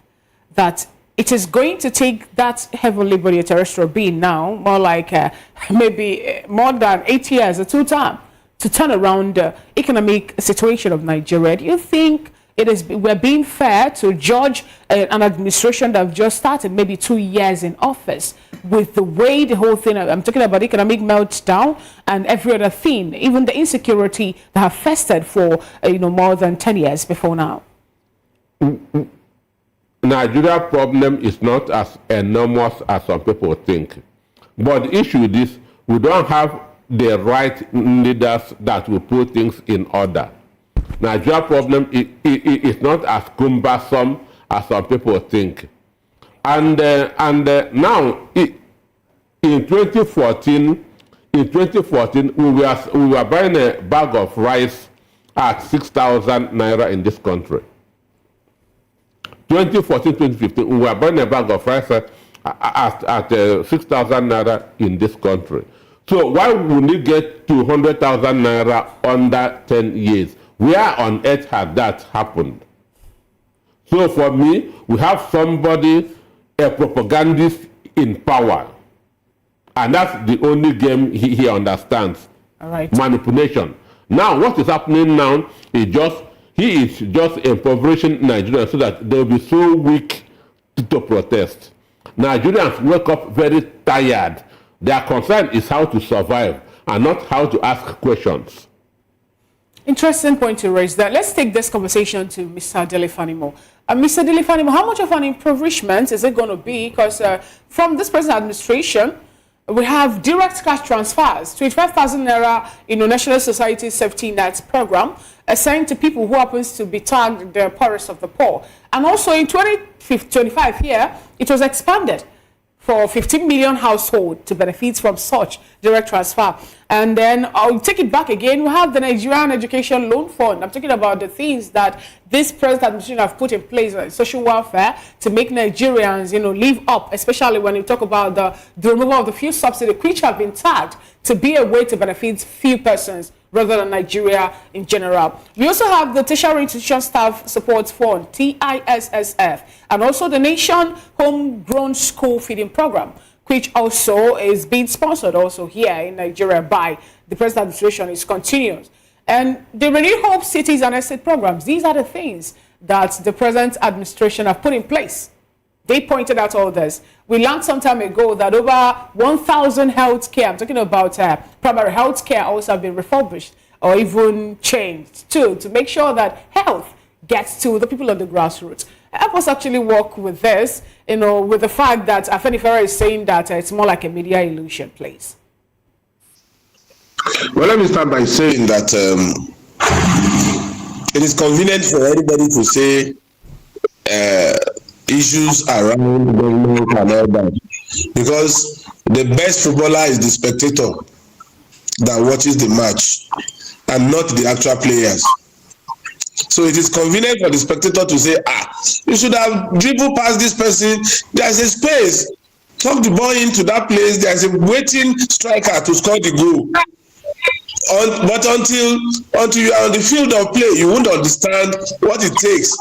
that it is going to take that heavenly body, a terrestrial being now, more like maybe more than 8 years, a 2-term, to turn around the economic situation of Nigeria. Do you think we're being fair to judge an administration that have just started maybe 2 years in office with the way the whole thing, I'm talking about economic meltdown and every other thing, even the insecurity that have festered for more than 10 years before now? Nigeria problem is not as enormous as some people think. But the issue is this: we don't have the right leaders that will put things in order. Nigeria problem is not as cumbersome as some people think. And now, in 2014, we were buying a bag of rice at 6,000 naira in this country. 2014-2015, we were buying a bag of rice at 6,000 naira in this country. So why would we get 200,000 naira under 10 years? Where on earth had that happened? So for me, we have somebody, a propagandist in power. And that's the only game he understands. All right. Manipulation. Now, what is happening now is he is just impoverishing Nigerians so that they will be so weak to protest. Nigerians wake up very tired. Their concern is how to survive and not how to ask questions. Interesting point to raise there. Let's take this conversation to Mr. Delefanimo. Mr. Delefanimo, how much of an impoverishment is it going to be? Because from this present administration, we have direct cash transfers, 25,000 naira in the National Society Safety Net program, assigned to people who happens to be tagged the poorest of the poor. And also in 2025 here, it was expanded for 15 million households to benefit from such direct transfer. And then I'll take it back again. We have the Nigerian Education Loan Fund. I'm talking about the things that this present administration have put in place, like social welfare, to make Nigerians, live up, especially when you talk about the removal of the fuel subsidy, which have been tagged to be a way to benefit few persons rather than Nigeria in general. We also have the Tertiary Institution Staff Support Fund, TISSF, and also the Nation Homegrown School Feeding Program, which also is being sponsored also here in Nigeria by the present administration. Is continuous. And the Renewed Hope Cities and Estate programs, these are the things that the present administration have put in place. They pointed out all this. We learned some time ago that over 1,000 healthcare, I'm talking about primary healthcare, also have been refurbished or even changed too, to make sure that health gets to the people on the grassroots. Help us actually work with this, with the fact that Afenifere is saying that it's more like a media illusion, please. Well, let me start by saying that it is convenient for everybody to say issues around government and all that, because the best footballer is the spectator that watches the match and not the actual players. So it is convenient for the spectator to say, you should have dribbled past this person. There's a space. Tuck the ball into that place. There's a waiting striker to score the goal. But until you are on the field of play, you won't understand what it takes.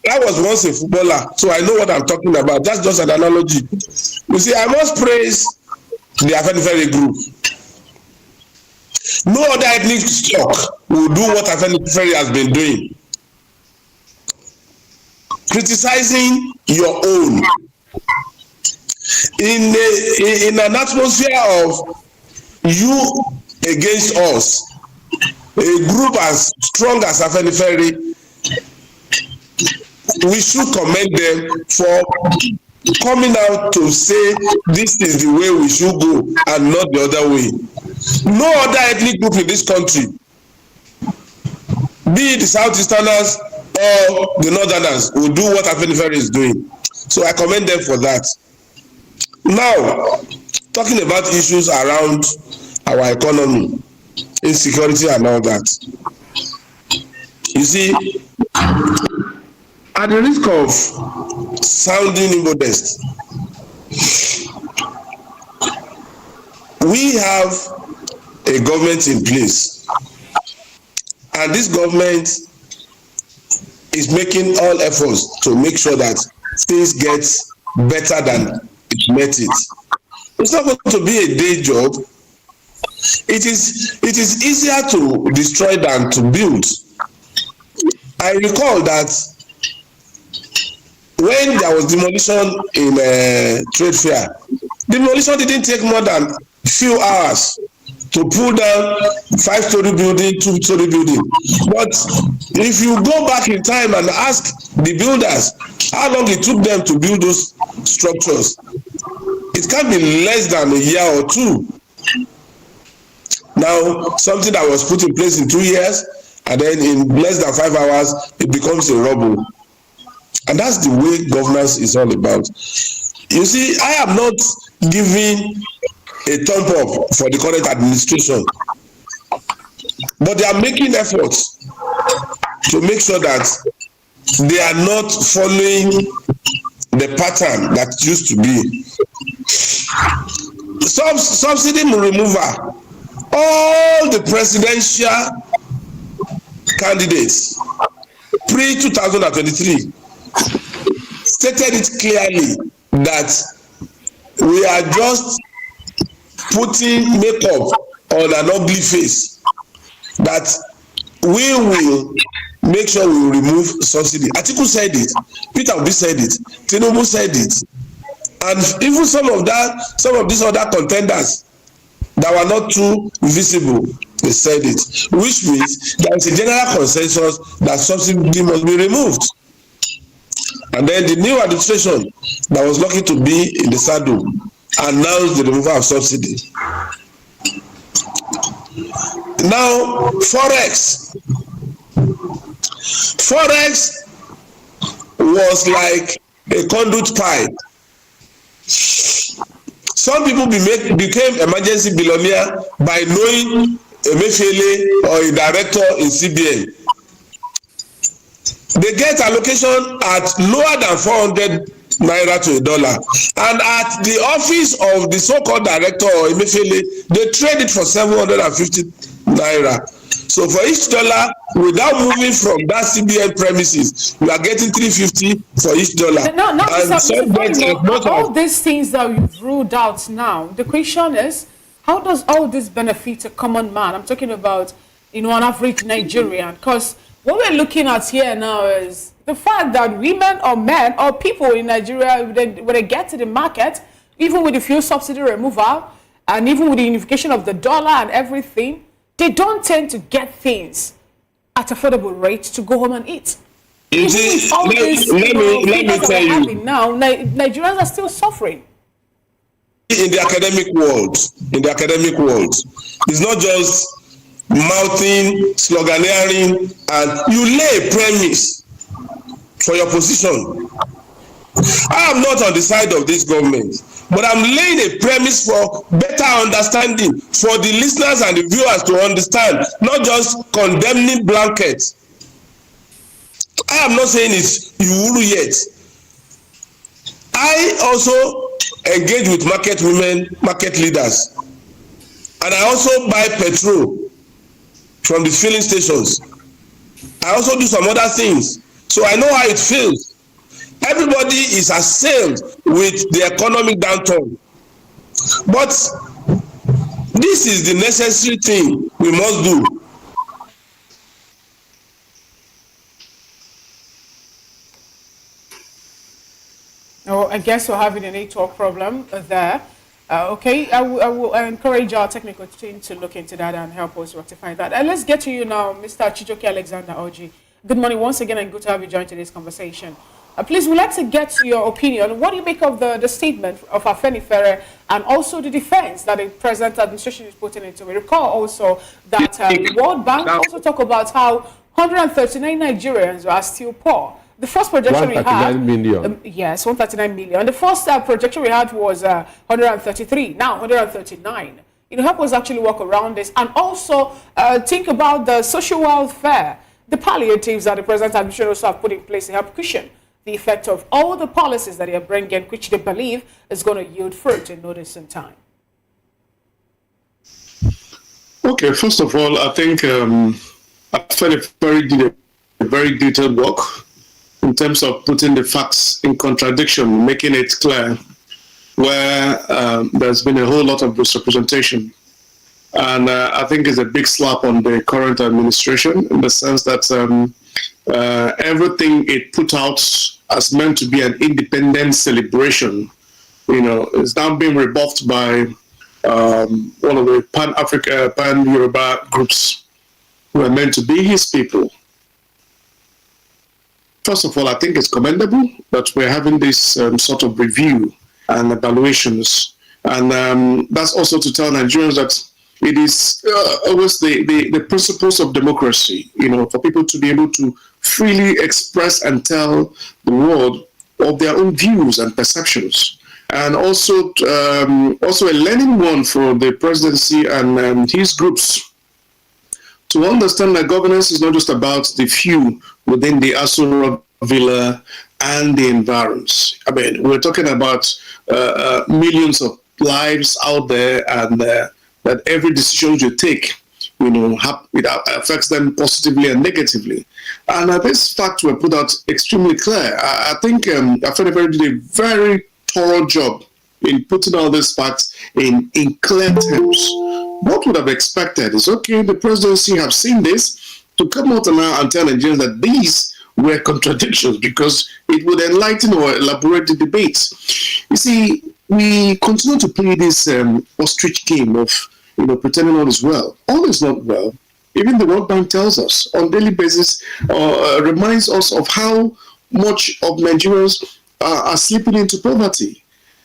I was once a footballer, so I know what I'm talking about. That's just an analogy. You see, I must praise the Afenifere group. No other ethnic stock will do what Afenifere has been doing. Criticizing your own. In an atmosphere of you against us, a group as strong as Afenifere, we should commend them for coming out to say this is the way we should go and not the other way. No other ethnic group in this country, be it the Southeasterners or the Northerners, will do what Afenifere is doing. So I commend them for that. Now, talking about issues around our economy, insecurity and all that. You see, at the risk of sounding immodest, we have a government in place, and this government is making all efforts to make sure that things get better than it met it. It's not going to be a day job. It is easier to destroy than to build. I recall that when there was demolition in trade fair, demolition didn't take more than a few hours to pull down 5-story building, 2-story building. But if you go back in time and ask the builders how long it took them to build those structures, it can be less than a year or two. Now, something that was put in place in 2 years, and then in less than 5 hours, it becomes a rubble. And that's the way governance is all about. You see, I am not giving a thumb up for the current administration, but they are making efforts to make sure that they are not following the pattern that used to be. Subsidy removal. All the presidential candidates pre-2023 stated it clearly that we are just putting makeup on an ugly face, that we will make sure we remove subsidy. Atiku said it, Peter Obi said it, Tinubu said it, and even some of these other contenders that were not too visible, they said it, which means there is a general consensus that subsidy must be removed. And then the new administration that was lucky to be in the saddle announced the removal of subsidy. Now, Forex was like a conduit pipe. Some people became emergency billionaire by knowing Afenifere or a director in CBN. They get allocation at lower than 400 naira to $1, and at the office of the so-called director or Afenifere, they trade it for 750 naira. So for each dollar, without moving from that CBN premises, you are getting 350 for each dollar. All these things that you've ruled out now, the question is, how does all this benefit a common man? I'm talking about, an average Nigerian, because what we're looking at here now is the fact that women or men or people in Nigeria, when they get to the market, even with the fuel subsidy removal, and even with the unification of the dollar and everything, they don't tend to get things at affordable rates to go home and eat. Let me tell you. Now, Nigerians are still suffering. In the academic world, it's not just mouthing, sloganeering, and you lay a premise for your position. I am not on the side of this government, but I'm laying a premise for better understanding for the listeners and the viewers to understand, not just condemning blankets. I am not saying it's Iwuru yet. I also engage with market women, market leaders, and I also buy petrol from the filling stations. I also do some other things, so I know how it feels. Everybody is assailed with the economic downturn, but this is the necessary thing we must do. Oh, I guess we're having a network problem there. Okay, I will encourage our technical team to look into that and help us rectify that. And let's get to you now, Mr. Chijoke Alexander Oji. Good morning once again, and good to have you join today's conversation. Please, we'd like to get to your opinion. What do you make of the statement of Afenifere and also the defense that the present administration is putting into it? Recall also that the World Bank also talk about how 139 Nigerians are still poor. The first projection we had, yes, 139 million. The first projection we had was 133. Now 139. Help us actually work around this, and also think about the social welfare, the palliatives that the present administration also have put in place to help cushion the effect of all the policies that they are bringing, which they believe is going to yield fruit in no distant time. Okay, first of all, I think Afenifere did a very detailed work in terms of putting the facts in contradiction, making it clear where there's been a whole lot of misrepresentation. And I think it's a big slap on the current administration in the sense that everything it put out as meant to be an independent celebration, is now being rebuffed by one of the Pan-Africa, Pan-Yoruba groups who are meant to be his people. First of all, I think it's commendable that we're having this sort of review and evaluations. And that's also to tell Nigerians that it is always the principles of democracy, for people to be able to freely express and tell the world of their own views and perceptions. And also a learning one for the presidency and his groups to understand that governance is not just about the few within the Asura Villa and the environs. I mean, we're talking about millions of lives out there, and that every decision you take, it affects them positively and negatively. And this fact were put out extremely clear. I think Afenifere did a very thorough job in putting all these facts in clear terms. What would have expected is, okay, the presidency have seen this, to come out now and tell Nigerians that these were contradictions, because it would enlighten or elaborate the debates. You see, we continue to play this ostrich game of pretending all is well. All is not well. Even the World Bank tells us on a daily basis, reminds us of how much of Nigerians are slipping into poverty.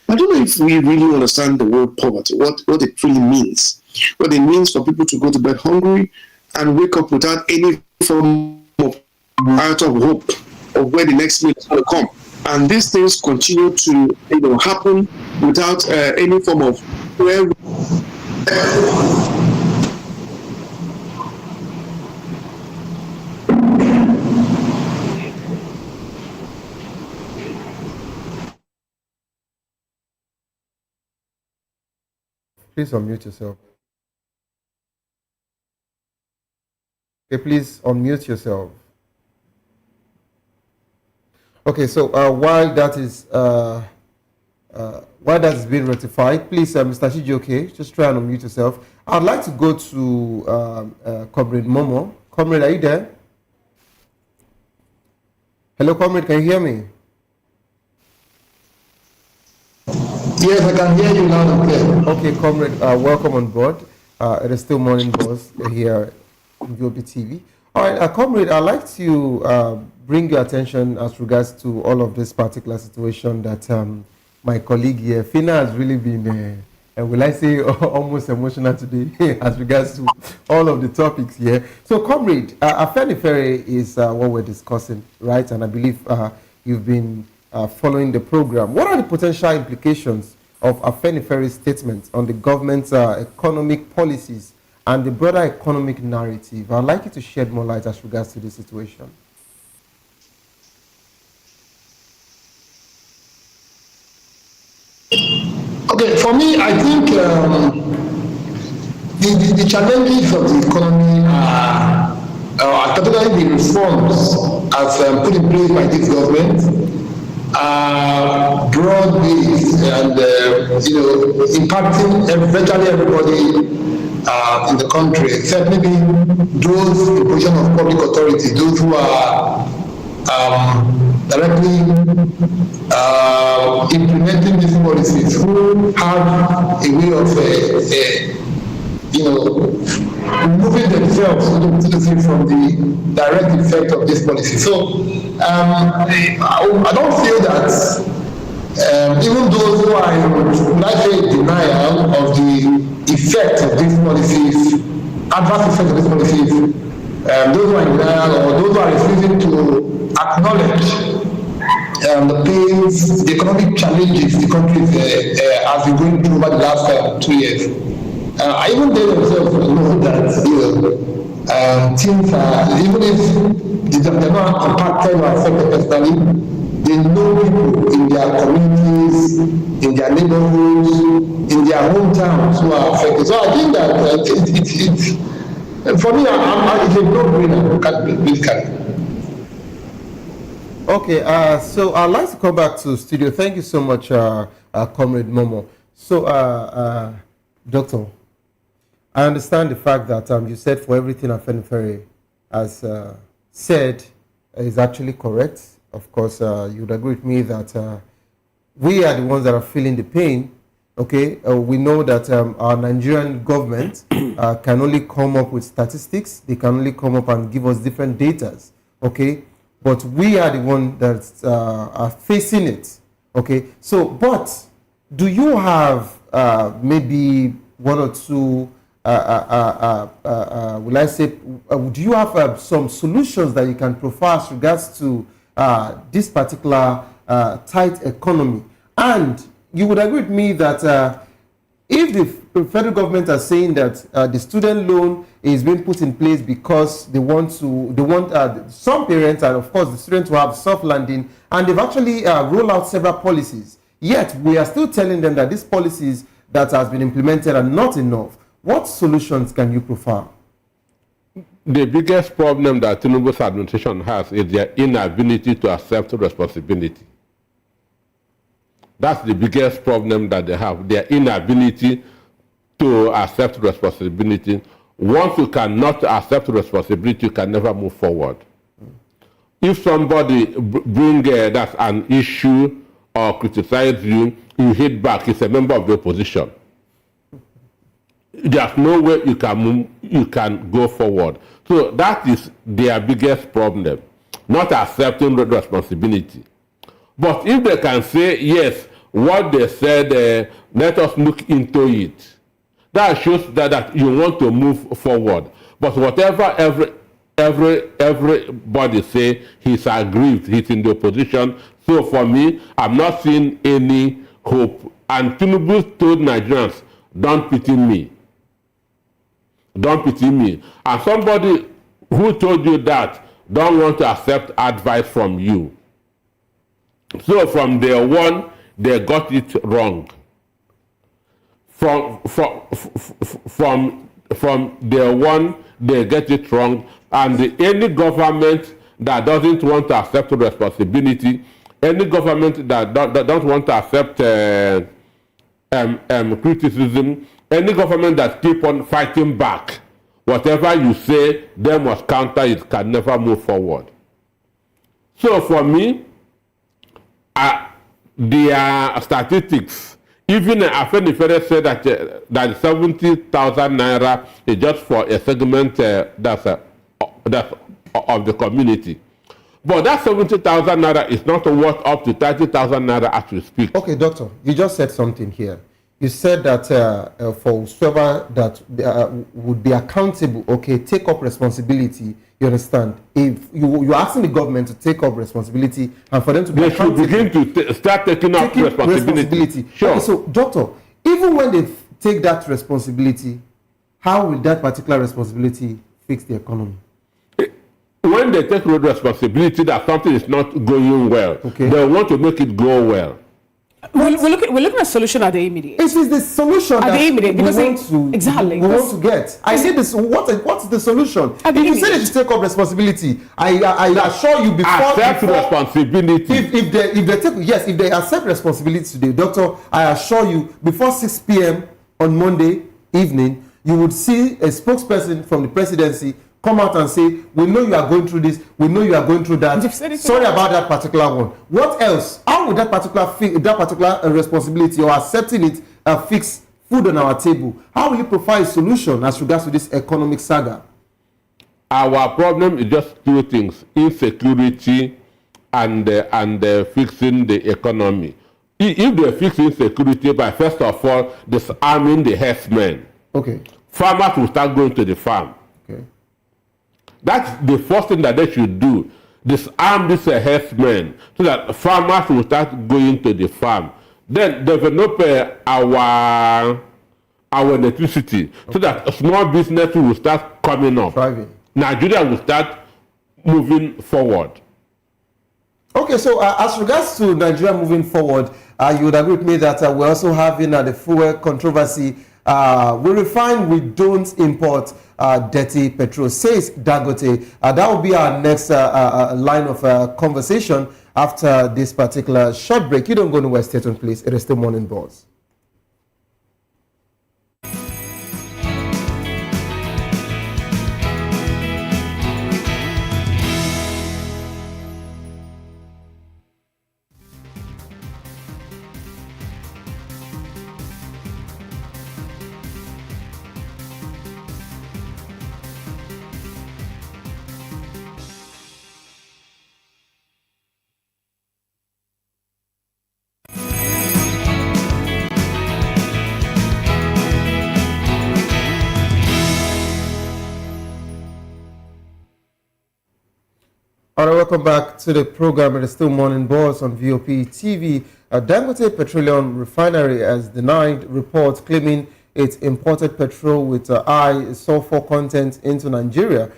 I don't know if we really understand the word poverty, what it really means. What it means for people to go to bed hungry and wake up without any form of iota of hope of where the next meal is going to come. And these things continue to happen without any form of where. Please unmute yourself. Okay, please unmute yourself. Okay, so while that is being ratified, please, Mr. Chijioke, just try and unmute yourself. I'd like to go to Comrade Momo. Comrade, are you there? Hello, Comrade, can you hear me? Yes, I can hear you loud and clear. Okay, Comrade, welcome on board. It is still Morning Buzz here on VOP TV. All right, Comrade, I'd like to bring your attention as regards to all of this particular situation that my colleague here, Fina, has really been, will I say, almost emotional today as regards to all of the topics here. So, Comrade, Afenifere is what we're discussing, right? And I believe you've been following the program. What are the potential implications of Afenifere's statements on the government's economic policies and the broader economic narrative? I'd like you to shed more light as regards to this situation. Okay, for me, I think the challenges of the economy are particularly the reforms as put in place by this government are broad-based and impacting virtually everybody in the country, except maybe those in position of public authority, those who are directly implementing these policies, who have a way of removing themselves from the direct effect of this policy. So I don't feel that even those who are in denial of the effect of these policies, adverse effect of these policies, those who are in denial or those who are refusing to acknowledge the pains, the economic challenges the country has been going through over the last 2 years. Even they themselves know that things are, even if they're not impacted or affected personally, they know people in their communities, in their neighborhoods, in their hometowns who are affected. So I think that it's for me, it's a no-brainer, basically. Okay, so I'd like to come back to studio. Thank you so much, Comrade Momo. So, Doctor, I understand the fact that you said for everything Afenifere has said is actually correct. Of course, you would agree with me that we are the ones that are feeling the pain. Okay, we know that our Nigerian government can only come up with statistics. They can only come up and give us different data. Okay, but we are the ones that are facing it. Okay, so but do you have maybe one or two? Will I say? Do you have some solutions that you can provide as regards to this particular tight economy? And you would agree with me that if the federal government are saying that the student loan is being put in place because they want some parents and of course the students to have soft landing, and they've actually rolled out several policies, yet we are still telling them that these policies that has been implemented are not enough. What solutions can you provide? The biggest problem that Tinubu's administration has is their inability to accept responsibility. That's the biggest problem that they have, their inability to accept responsibility once you cannot accept responsibility, you can never move forward. If somebody bring that's an issue or criticize you, you hit back. It's a member of the opposition. There's no way you can go forward. So that is their biggest problem, not accepting the responsibility. But if they can say, yes, what they said, let us look into it, that shows that you want to move forward. But whatever everybody say, he's aggrieved, he's in the opposition. So for me, I'm not seeing any hope. And Tinubu told Nigerians, don't pity me. Don't pity me. And somebody who told you that don't want to accept advice from you. So from day one, they got it wrong. From day one, they get it wrong. And any government that doesn't want to accept responsibility, any government that don't want to accept criticism, any government that keep on fighting back, whatever you say, they must counter it, can never move forward. So for me, their statistics, even Afenifere said that 70,000 naira is just for a segment that's of the community. But that 70,000 naira is not worth up to 30,000 naira as we speak. Okay, doctor, you just said something here. You said that for whoever that would be accountable, okay, take up responsibility. You understand? If you're asking the government to take up responsibility and for them to be accountable, they should begin to start taking up responsibility. Sure. Okay, so, doctor, even when they take that responsibility, how will that particular responsibility fix the economy? When they take responsibility that something is not going well, okay, they want to make it go well. We're looking at a solution at the immediate. It is the solution at the immediate because we want to get. I say this. What's the solution? If you say they should take up responsibility, I assure you accept responsibility. If they accept responsibility today, doctor, I assure you before 6 p.m. on Monday evening, you would see a spokesperson from the presidency come out and say, we know you are going through this, we know you are going through that. Sorry about that particular one. What else? How would that particular responsibility or accepting it fix food on our table? How will you provide a solution as regards to this economic saga? Our problem is just two things: insecurity and fixing the economy. If they fix insecurity by first of all disarming the herdsmen, okay, farmers will start going to the farm. Okay. That's the first thing that they should do. Disarm these herdsmen so that farmers will start going to the farm. Then develop our electricity so that small business will start coming up. Thriving. Nigeria will start moving forward. Okay, so as regards to Nigeria moving forward, you would agree with me that we're also having the fuel controversy. We refine, we don't import dirty petrol, says Dangote. That will be our next line of conversation after this particular short break. You don't go nowhere, stay tuned, please. It is still Morning Buzz. All right, welcome back to the program. It is still Morning Buzz on VOP TV. Dangote Petroleum Refinery has denied reports claiming it imported petrol with high sulfur content into Nigeria.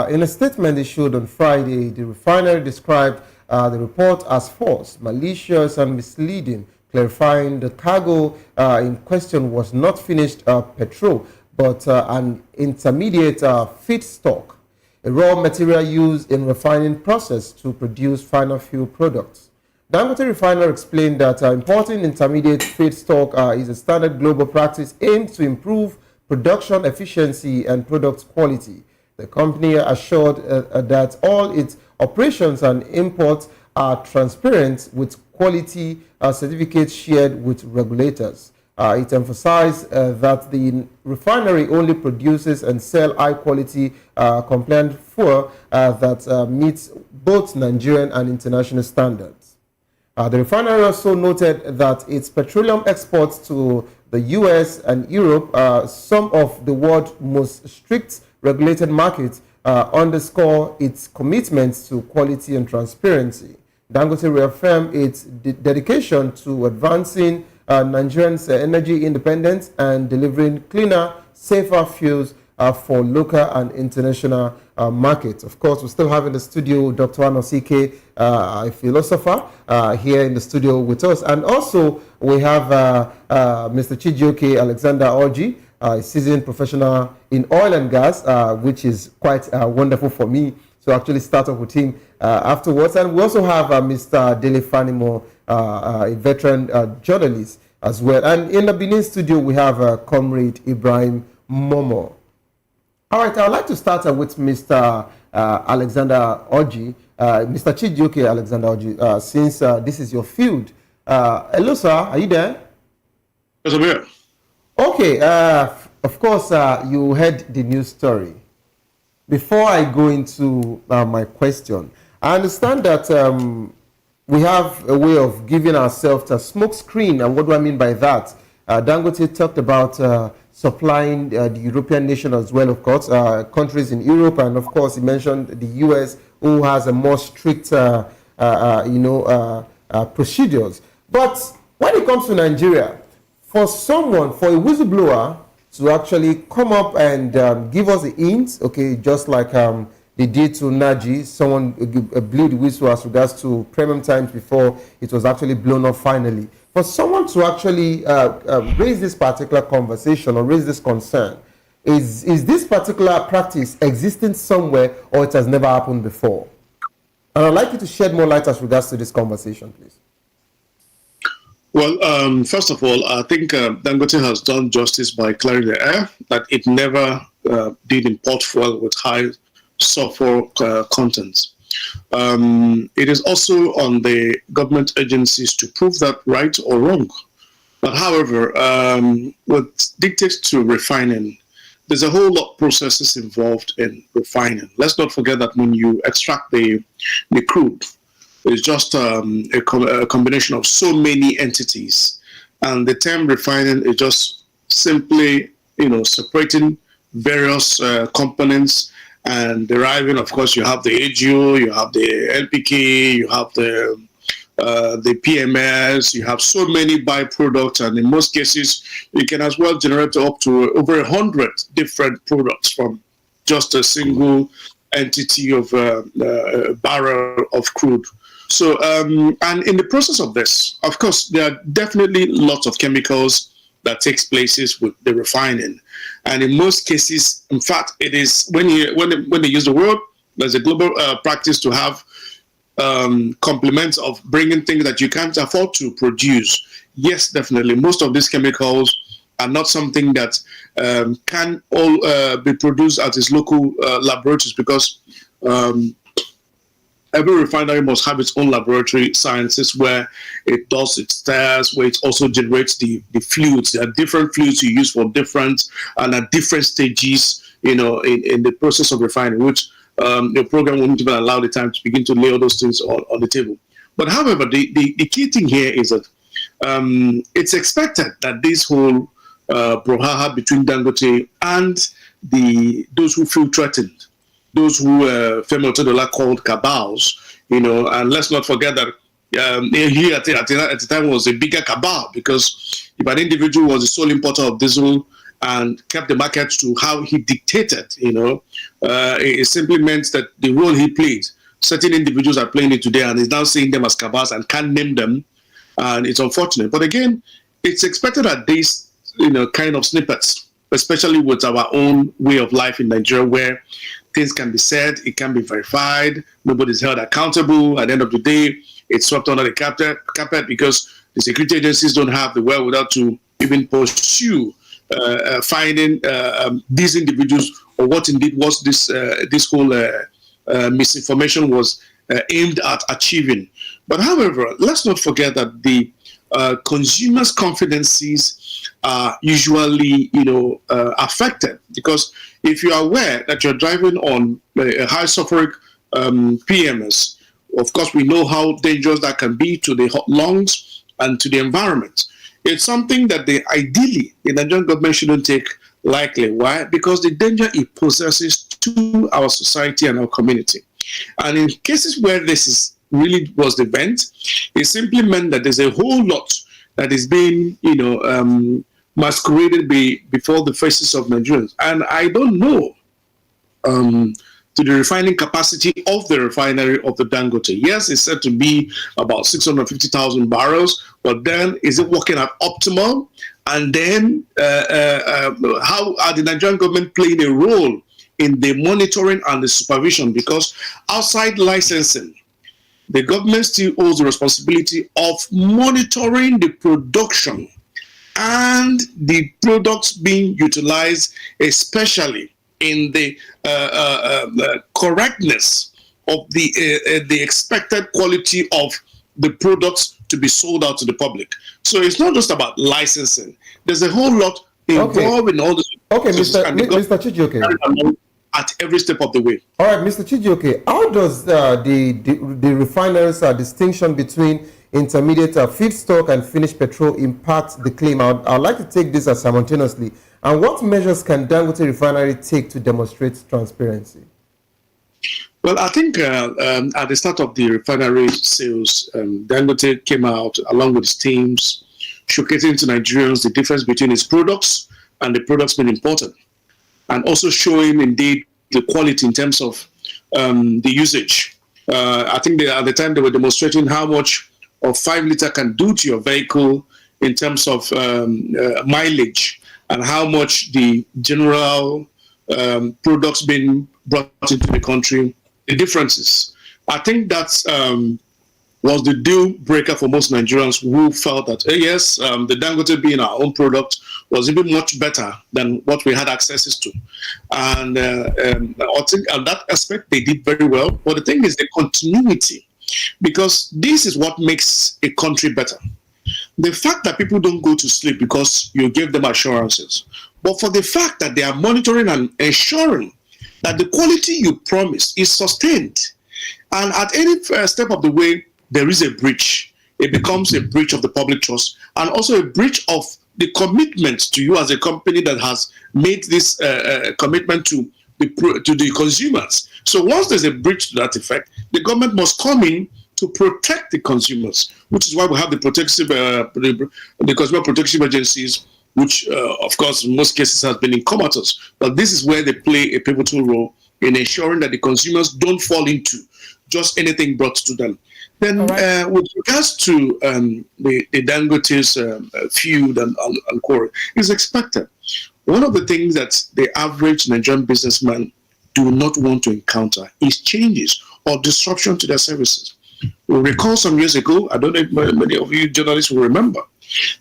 In a statement issued on Friday, the refinery described the report as false, malicious, and misleading, clarifying the cargo in question was not finished petrol, but an intermediate feedstock, a raw material used in refining process to produce final fuel products. Dangote Refiner explained that importing intermediate feedstock is a standard global practice aimed to improve production efficiency and product quality. The company assured that all its operations and imports are transparent with quality certificates shared with regulators. It emphasized that the refinery only produces and sells high-quality compliant fuel that meets both Nigerian and international standards. The refinery also noted that its petroleum exports to the US and Europe, some of the world's most strict regulated markets, underscore its commitment to quality and transparency. Dangote reaffirmed its dedication to advancing Nigerians' energy independence and delivering cleaner, safer fuels for local and international markets. Of course, we still have in the studio Dr. Anosike, a philosopher, here in the studio with us. And also, we have Mr. Chijioke Alexander Orji, a seasoned professional in oil and gas, which is quite wonderful for me to actually start off with him afterwards. And we also have Mr. Dele Fanimo, a veteran journalist as well. And in the Benin studio, we have Comrade Ibrahim Momo. All right, I'd like to start with Mr. Alexander Orji, Mr. Chijioke Alexander Orji, since this is your field. Hello, sir. Are you there? Yes, I'm here. Okay. Of course, you heard the news story. Before I go into my question, I understand that we have a way of giving ourselves a smoke screen. And what do I mean by that? Dangote talked about supplying the European nation as well, of course, countries in Europe. And of course, he mentioned the US, who has a more strict, procedures. But when it comes to Nigeria, for a whistleblower to actually come up and give us a hint, okay, just like they did to Naji, someone blew the whistle as regards to premium times before it was actually blown up finally. For someone to actually raise this particular conversation or raise this concern, is this particular practice existing somewhere or it has never happened before? And I'd like you to shed more light as regards to this conversation, please. Well, first of all, I think Dangote has done justice by clearing the air that it never did import fuel with high sulfur content. It is also on the government agencies to prove that right or wrong. But however, what dictates to refining, there's a whole lot of processes involved in refining. Let's not forget that when you extract the crude, it's just a combination of so many entities. And the term refining is just simply, separating various components and deriving. Of course, you have the AGO, you have the LPK, you have the PMS, you have so many byproducts, and in most cases, you can as well generate up to over 100 different products from just a single entity of a barrel of crude. So, and in the process of this, of course, there are definitely lots of chemicals that takes places with the refining. And in most cases, in fact, it is when they use the word, there's a global practice to have complements of bringing things that you can't afford to produce. Yes, definitely. Most of these chemicals are not something that can all be produced at its local laboratories, because every refinery must have its own laboratory sciences where it does its tests, where it also generates the fluids. There are different fluids you use for different and at different stages, in the process of refining, which your program won't even allow the time to begin to lay all those things on the table. But however, the key thing here is that it's expected that this whole brouhaha between Dangote and those who feel threatened, those who Femi Otedola called cabals, and let's not forget that he at the time was a bigger cabal, because if an individual was the sole importer of diesel and kept the market to how he dictated, it simply meant that the role he played, certain individuals are playing it today and is now seeing them as cabals and can't name them, and it's unfortunate. But again, it's expected that these kind of snippets, especially with our own way of life in Nigeria, where things can be said, it can be verified, nobody's held accountable. At the end of the day, it's swept under the carpet because the security agencies don't have the wherewithal to even pursue finding these individuals, or what indeed was this whole misinformation was aimed at achieving. But however, let's not forget that the consumers' confidences are usually, affected, because if you are aware that you're driving on a high sulfuric PMS, of course, we know how dangerous that can be to the lungs and to the environment. It's something that ideally the Nigerian government shouldn't take lightly. Why? Because the danger it possesses to our society and our community. And in cases where this really was the event, it simply meant that there's a whole lot that is being, masqueraded before the faces of Nigerians. And I don't know to the refining capacity of the refinery of the Dangote. Yes, it's said to be about 650,000 barrels, but then is it working at optimal? And then how are the Nigerian government playing a role in the monitoring and the supervision? Because outside licensing, the government still owes the responsibility of monitoring the production and the products being utilized, especially in the correctness of the expected quality of the products to be sold out to the public. So it's not just about licensing. There's a whole lot involved in all this. Okay, Mr. Chijioke. At every step of the way. All right, Mr. Chijioke, how does the refineries' distinction between intermediate feedstock and finished petrol impact the claim? I'd like to take this as simultaneously. And what measures can Dangote Refinery take to demonstrate transparency? Well, I think at the start of the refinery sales, Dangote came out along with his teams, showcasing to Nigerians the difference between his products and the products being imported, and also showing indeed the quality in terms of the usage. I think at the time they were demonstrating how much of 5 liter can do to your vehicle in terms of mileage, and how much the general products being brought into the country, the differences. I think that's was the deal breaker for most Nigerians who felt that, yes, the Dangote being our own product was even much better than what we had access to. And I think on that aspect, they did very well. But the thing is the continuity, because this is what makes a country better. The fact that people don't go to sleep because you give them assurances, but for the fact that they are monitoring and ensuring that the quality you promise is sustained. And at any step of the way, there is a breach. It becomes a breach of the public trust, and also a breach of the commitment to you as a company that has made this commitment to the consumers. So once there's a breach to that effect, the government must come in to protect the consumers, which is why we have the consumer protection agencies, which of course in most cases has been in comatose. But this is where they play a pivotal role in ensuring that the consumers don't fall into just anything brought to them. Then with regards to the Dangote's feud and quarrel, is expected. One of the things that the average Nigerian businessman do not want to encounter is changes or disruption to their services. We recall some years ago, I don't know if many of you journalists will remember,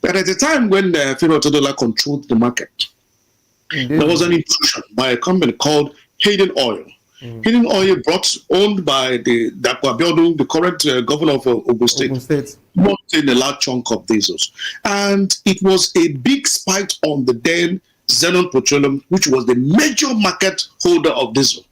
that at the time when Federal Todola controlled the market, there was an intrusion by a company called Hayden Oil. Hayden Oil, owned by the Dapo Abiodun, the current governor of Ogun State, brought in a large chunk of diesels. And it was a big spike on the then Zenon Petroleum, which was the major market holder of diesel.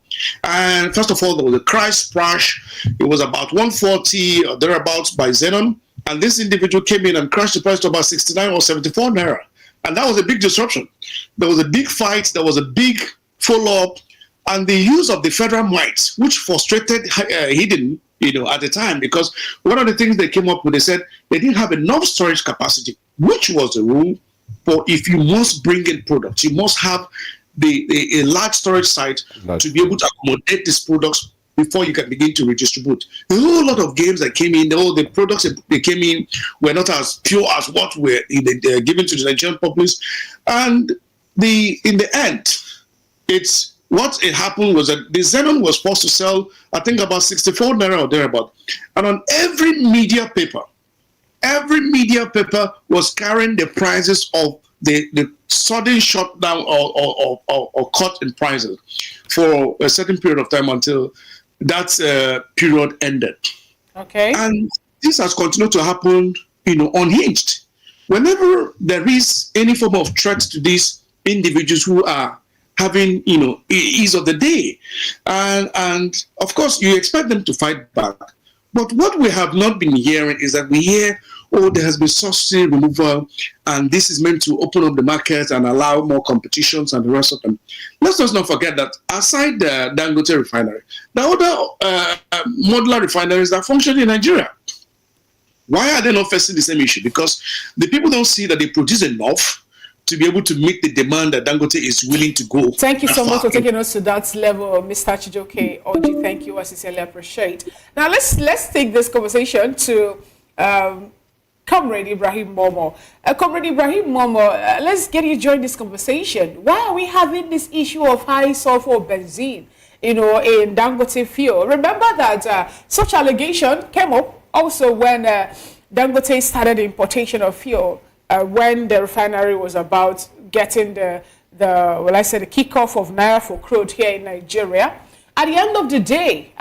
And first of all, there was a price crash. It was about 140 or thereabouts by Zenon. And this individual came in and crashed the price to about 69 or 74 naira. And that was a big disruption. There was a big fight. There was a big follow-up. And the use of the federal might, which frustrated Hayden, at the time, because one of the things they came up with, they said they didn't have enough storage capacity, which was the rule. For if you must bring in products, you must have a large storage site to be able to accommodate these products before you can begin to redistribute. A whole lot of games that came in, all the products that came in were not as pure as what were given to the Nigerian populace. And in the end, what happened was that the Zenon was forced to sell, I think, about 64 naira or thereabout. And on every media paper was carrying the prices of the sudden shutdown or cut in prices for a certain period of time until that period ended. Okay. And this has continued to happen, unhinged. Whenever there is any form of threat to these individuals who are having, ease of the day, and of course you expect them to fight back. But what we have not been hearing is that we hear, there has been subsidy removal, and this is meant to open up the market and allow more competitions and the rest of them. Let's just not forget that aside the Dangote refinery, the other modular refineries that function in Nigeria, why are they not facing the same issue? Because the people don't see that they produce enough to be able to meet the demand that Dangote is willing to go. Thank you so much for taking us to that level, Mr. Chijoke Oji. Thank you, I sincerely appreciate. Now let's take this conversation to Comrade Ibrahim Momo. Comrade Ibrahim Momo, let's get you join this conversation. Why are we having this issue of high sulfur benzene, in Dangote fuel? Remember that such allegation came up also when Dangote started the importation of fuel. When the refinery was about getting the kickoff of Naira for crude here in Nigeria. At the end of the day,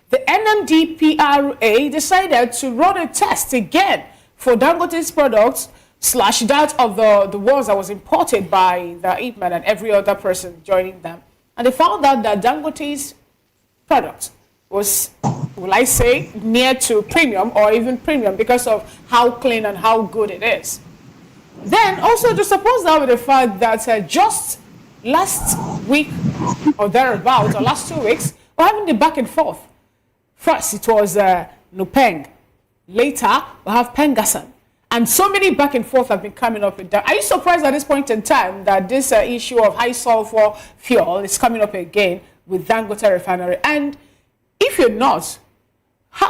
the NMDPRA decided to run a test again for Dangote's products / that of the ones that was imported by the Ipman and every other person joining them. And they found out that Dangote's product was, near to premium or even premium because of how clean and how good it is. Then also to suppose that with the fact that just last week or thereabouts, or last 2 weeks, we're having the back and forth. First it was Nupeng. Later we have Pengassan. And so many back and forth have been coming up with that. Are you surprised at this point in time that this issue of high sulfur fuel is coming up again with Dangote refinery? And if you're not,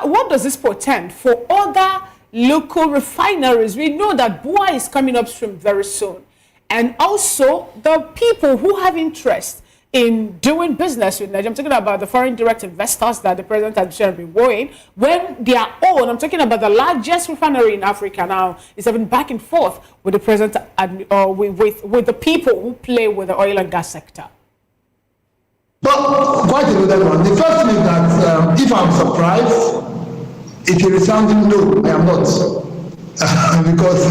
what does this portend for other local refineries? We know that BUA is coming upstream very soon. And also the people who have interest in doing business with Nigeria. I'm talking about the foreign direct investors that the president has been wooing. When they are own, I'm talking about the largest refinery in Africa now, is having back and forth with the president and with the people who play with the oil and gas sector. But quite another one. The first thing is that if I'm surprised, it will resounding no, I am not. Because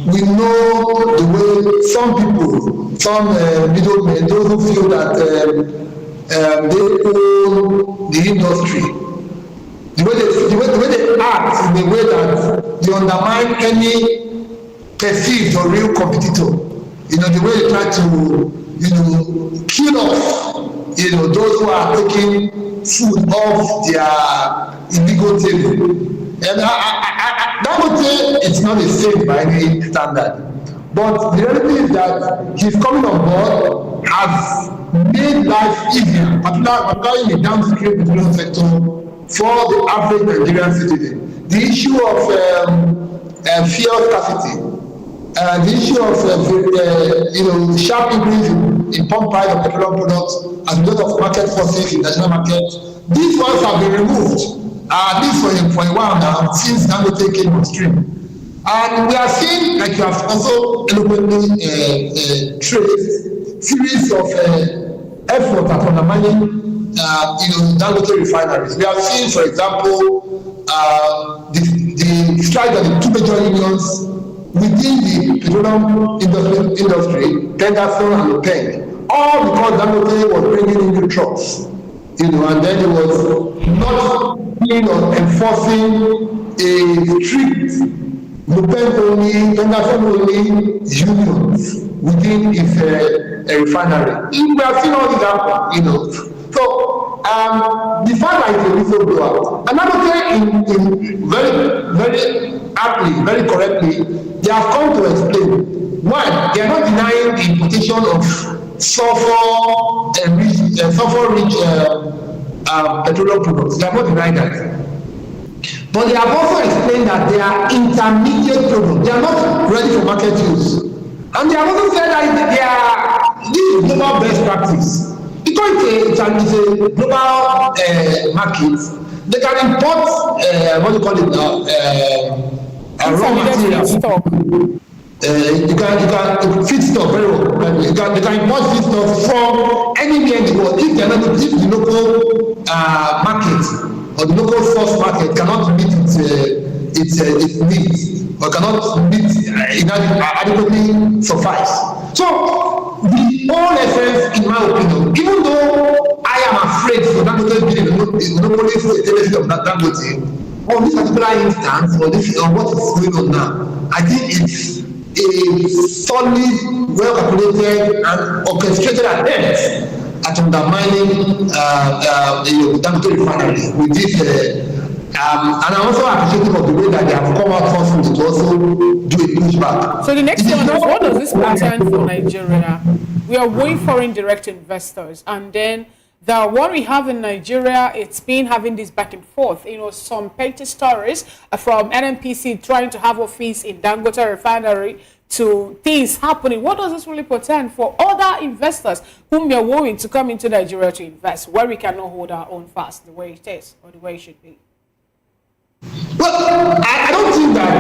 we know the way some people, some middlemen, those who feel that they own the industry, the way they act in a way that they undermine any perceived or real competitor. The way they try to kill off, those who are taking food off their illegal table. And that would say it's not the same by any standard. But the reality is that his coming on board has made life easier, particularly in the downstream petroleum sector, for the average Nigerian citizen. The issue of fuel scarcity, the issue of sharp increase in pump price of petroleum products as a result of market forces in national markets, these ones have been removed. At least for a while now, since Dangote came on stream. And we are seeing, like you have also eloquently traced, series of efforts at undermining Dangote refineries. We have seen, for example, the strike of the two major unions within the petroleum industry, Pengassan and Nupeng, all because Dangote was bringing in new trucks. And then it was not enforcing a strict Nupeng only, Pengassan only unions within its refinery. We have seen all these happen, So the fact that it's a whistleblower, and I would say in very, very aptly, very correctly, they have come to explain. One, they are not denying the importation of sulfur-rich petroleum products. They have not denied that. But they have also explained that they are intermediate products. They are not ready for market use. And they have also said that this is global best practice. Because it's a global market, they can import, raw material. You can feedstock very well. You can import feedstock from anywhere in the world. If the local market or the local source market cannot meet its needs or cannot meet adequately suffice. So the whole essence, in my opinion, even though I am afraid for Dangote being the monopoly of Dangote, on this particular instance, or what is going on now, I think it's a solid, well-calculated and orchestrated attempt at undermining the Dangote refinery with this. And I'm also appreciative of the way that they have come out forcefully to also do a pushback. So the next one is, what does this portend for Nigeria? We are waiting foreign direct investors, and then what we have in Nigeria, it's been having this back and forth. You know, some petty stories from NNPC trying to have office in Dangote refinery to things happening. What does this really portend for other investors whom we are willing to come into Nigeria to invest, where we cannot hold our own fast the way it is or the way it should be? Well, I don't think that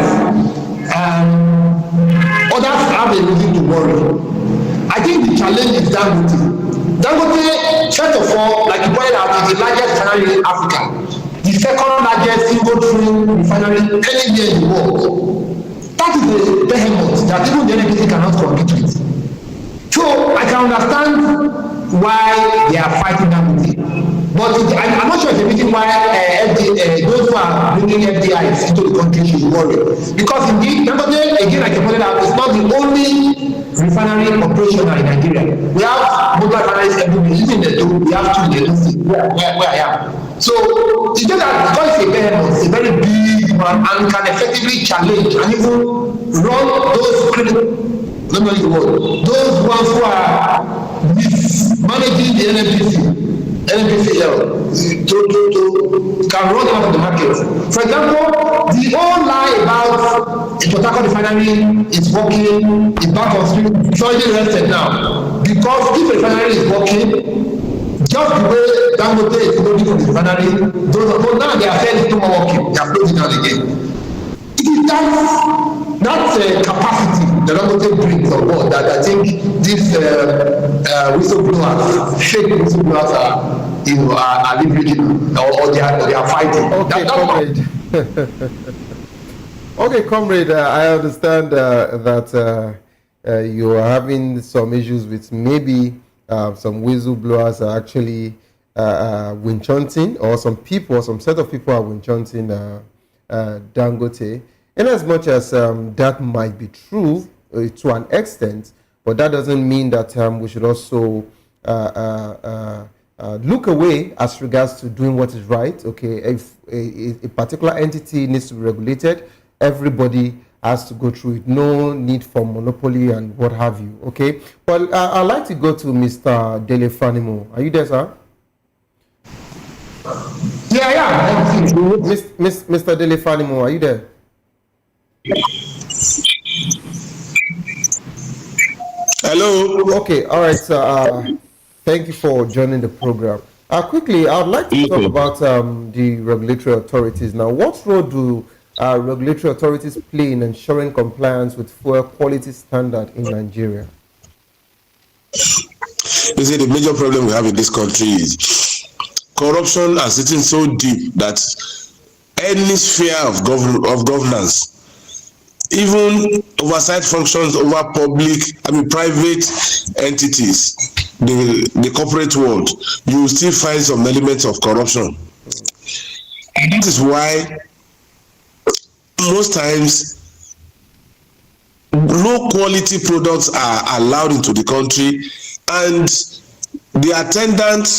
others have a reason to worry. I think the challenge is Dangote. Dangote, first of all, like you pointed out, is the largest refinery in Africa, the second largest single train refinery anywhere in the world. That is a behemoth that even the NNPC cannot compete with. So I can understand why they are fighting Dangote. But I'm not sure it's a reason why those who are bringing FDIs into the country should worry. Because indeed, Dangote, again, like I pointed out, is not the only refinery operational in Nigeria. We have multiple refineries everywhere. Even in the two, we have two in the state where I am. So it's just that because it's a behemoth, it's a very big one and can effectively challenge and even run those criminals. Let me use the word. Those ones who are mismanaging the NNPCL can run out of the market. For example, the whole lie about the Port Harcourt refinery is working, is back on street, it's already rested now. Because if a refinery is working, just the way Dangote is loading from the refinery, those now they are saying it's no more working, they are closing down again. It is that capacity that Dangote brings on board that I think these whistleblowers, fake whistleblowers are leveraging or they are fighting. Okay, comrade. Okay, comrade, I understand that you are having some issues with maybe some whistleblowers are actually winch hunting, or some set of people are winch hunting Dangote. In as much as that might be true to an extent, but that doesn't mean that we should also look away as regards to doing what is right. Okay, if a particular entity needs to be regulated, everybody has to go through it. No need for monopoly and what have you. Okay, but I'd like to go to Mr. Dele Fanimo. Are you there, sir? Yeah. Mr. Dele Fanimo, are you there? Hello. Okay, all right, sir. Thank you for joining the program. Quickly, I'd like to talk about the regulatory authorities. Now, what role do regulatory authorities play in ensuring compliance with fuel quality standard in Nigeria? You see, the major problem we have in this country is corruption is sitting so deep that any sphere of governance, even oversight functions over private entities, the corporate world, you will still find some elements of corruption. And that is why most times low quality products are allowed into the country, and the attendant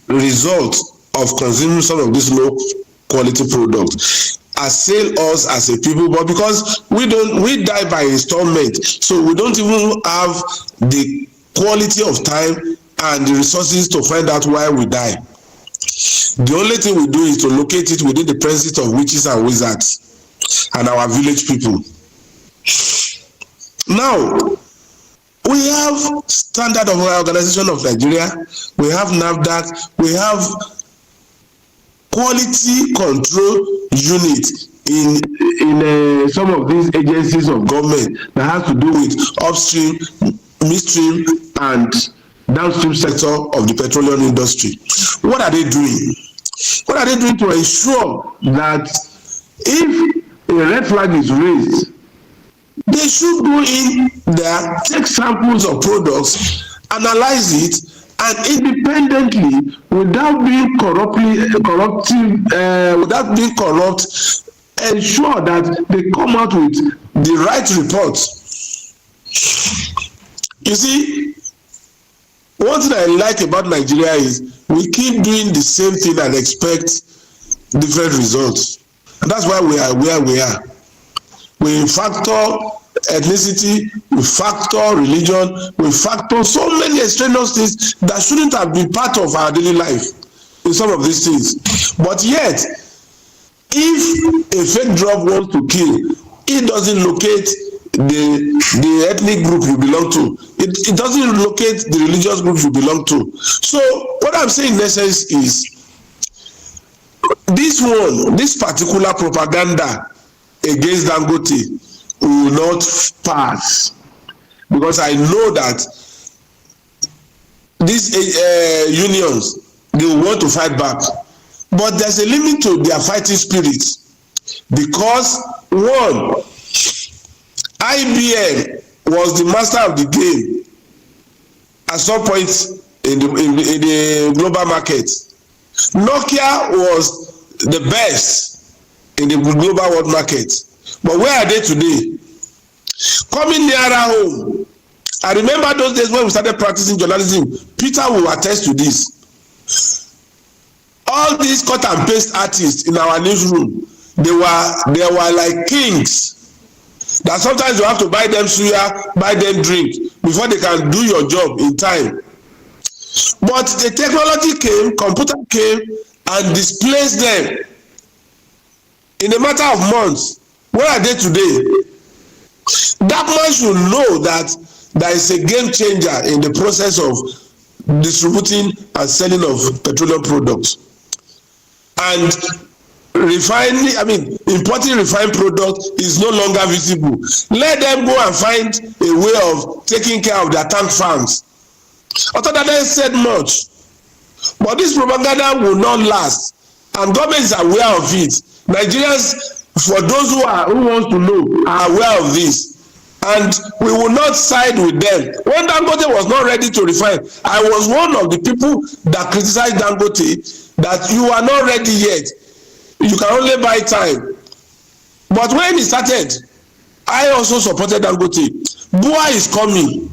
result of consuming some of these low quality products assail us as a people, but because we die by installment, so we don't even have the quality of time and the resources to find out why we die. The only thing we do is to locate it within the premises of witches and wizards and our village people. Now, we have Standard of Organization of Nigeria, we have NAFDAC, we have quality control unit in some of these agencies of government that has to do with upstream, midstream, and downstream sector of the petroleum industry. What are they doing? What are they doing to ensure that if a red flag is raised, they should go in there, take samples of products, analyze it, and independently, without being without being corrupt, ensure that they come out with the right reports. You see, one thing I like about Nigeria is we keep doing the same thing and expect different results. And that's why we are where we are. We factor ethnicity, we factor religion, we factor so many extraneous things that shouldn't have been part of our daily life in some of these things. But yet, if a fake drug wants to kill, it doesn't locate the ethnic group you belong to. It doesn't locate the religious group you belong to. So what I'm saying in essence is, this particular propaganda against Dangote will not pass, because I know that these unions, they will want to fight back, but there's a limit to their fighting spirit, because one, IBM was the master of the game at some point in the global market. Nokia was the best in the global world market. But where are they today? Coming nearer home. I remember those days when we started practicing journalism. Peter will attest to this. All these cut and paste artists in our newsroom, they were like kings. That sometimes you have to buy them suya, buy them drink before they can do your job in time. But the technology came, computer came, and displaced them in a matter of months. Where are they today? That man should know that there is a game changer in the process of distributing and selling of petroleum products. And importing refined product is no longer visible. Let them go and find a way of taking care of their tank farms. Other said much, but this propaganda will not last, and government is aware of it. Nigerians, for those who want to know, are aware of this, and we will not side with them. When Dangote was not ready to refine, I was one of the people that criticized Dangote that you are not ready yet. You can only buy time. But when he started, I also supported Dangote. Bua is coming.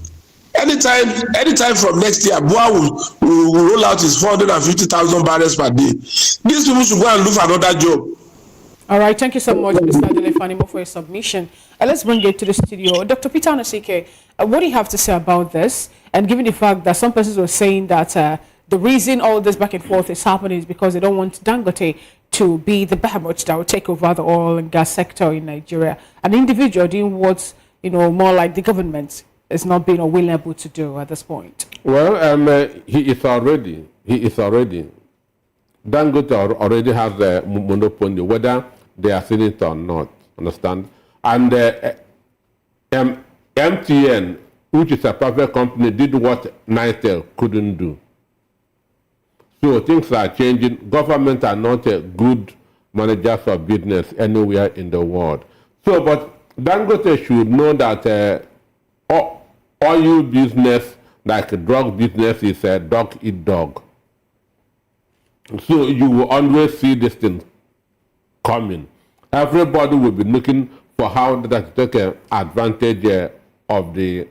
Anytime from next year, Bua will roll out his 450,000 barrels per day. These people should go and look for another job. All right, thank you so much, Mr. Adelefanimo, for your submission. Let's bring it to the studio. Dr. Peter Onosike, what do you have to say about this? And given the fact that some persons were saying that the reason all this back and forth is happening is because they don't want Dangote to be the behemoth that will take over the oil and gas sector in Nigeria. An individual doing what's more like the government is not being or willing able to do at this point. Well, he is already. Dangote already has the monopoly, whether they are seeing it or not. Understand? And MTN, which is a private company, did what Nitel couldn't do. So things are changing. Government are not good managers of business anywhere in the world. So, but Dangote should know that oil business, like drug business, is a dog eat dog. So you will always see this thing coming. Everybody will be looking for how to take advantage of the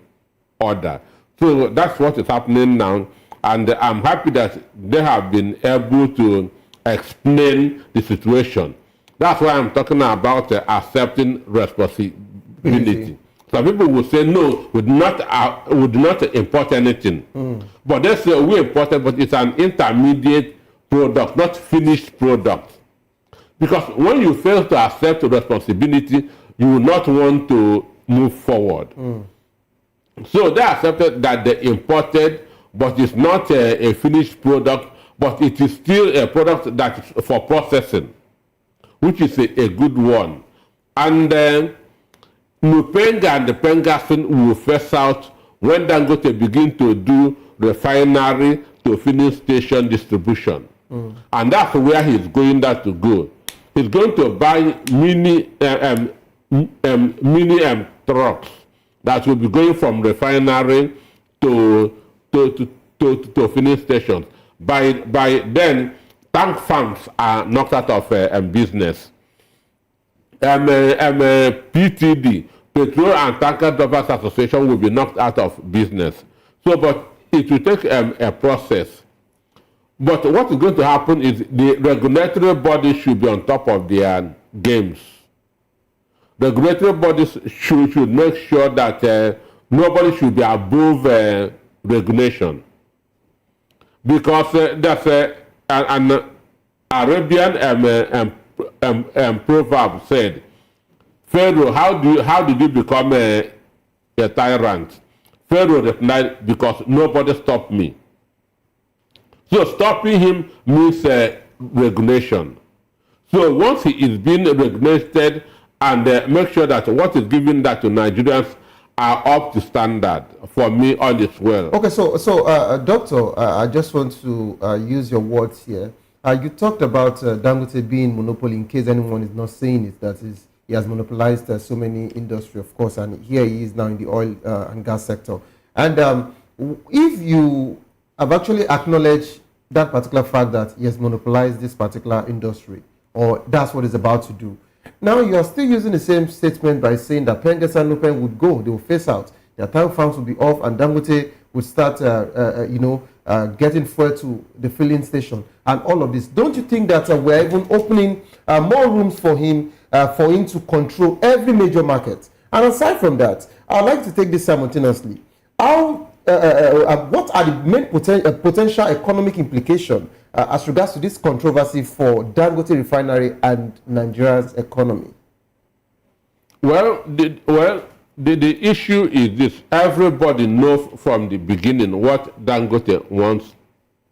order. So that's what is happening now. And I'm happy that they have been able to explain the situation. That's why I'm talking about accepting responsibility. Some people will say, no, we do not import anything. But they say we import it, but it's an intermediate product, not finished product. Because when you fail to accept responsibility, you will not want to move forward. So they accepted that they imported, but it's not a finished product, but it is still a product that is for processing. which is a good one. And Nupenga and the Pengasin will phase out when Dangote begin to do refinery to filling station distribution. And that's where he's going to go. He's going to buy mini trucks that will be going from refinery to filling stations. By then, tank farms are knocked out of business. PTD, Petrol and Tanker Drivers Association, will be knocked out of business. So, but it will take a process. But what is going to happen is the regulatory bodies should be on top of their games. Regulatory bodies should make sure that nobody should be above regulation. Because there's an Arabian proverb said, Pharaoh, how did you become a tyrant? Pharaoh replied, because nobody stopped me. So stopping him means regulation. So once he is being regulated, and make sure that what is given that to Nigerians are up to standard, for me all is well. Okay, so Doctor, I just want to use your words here. You talked about Dangote being monopoly. In case anyone is not saying it, that is, he has monopolized so many industry, of course, and here he is now in the oil and gas sector. And if you have actually acknowledged that particular fact that he has monopolized this particular industry, or that's what he's about to do, now you are still using the same statement by saying that Pengas and Nupen would go, they will phase out, their tank farms will be off, and Dangote would start, getting fuel to the filling station, and all of this. Don't you think that we're even opening more rooms for him to control every major market? And aside from that, I'd like to take this simultaneously. What are the main potential economic implications as regards to this controversy for Dangote Refinery and Nigeria's economy? Well, the issue is this. Everybody knows from the beginning what Dangote wants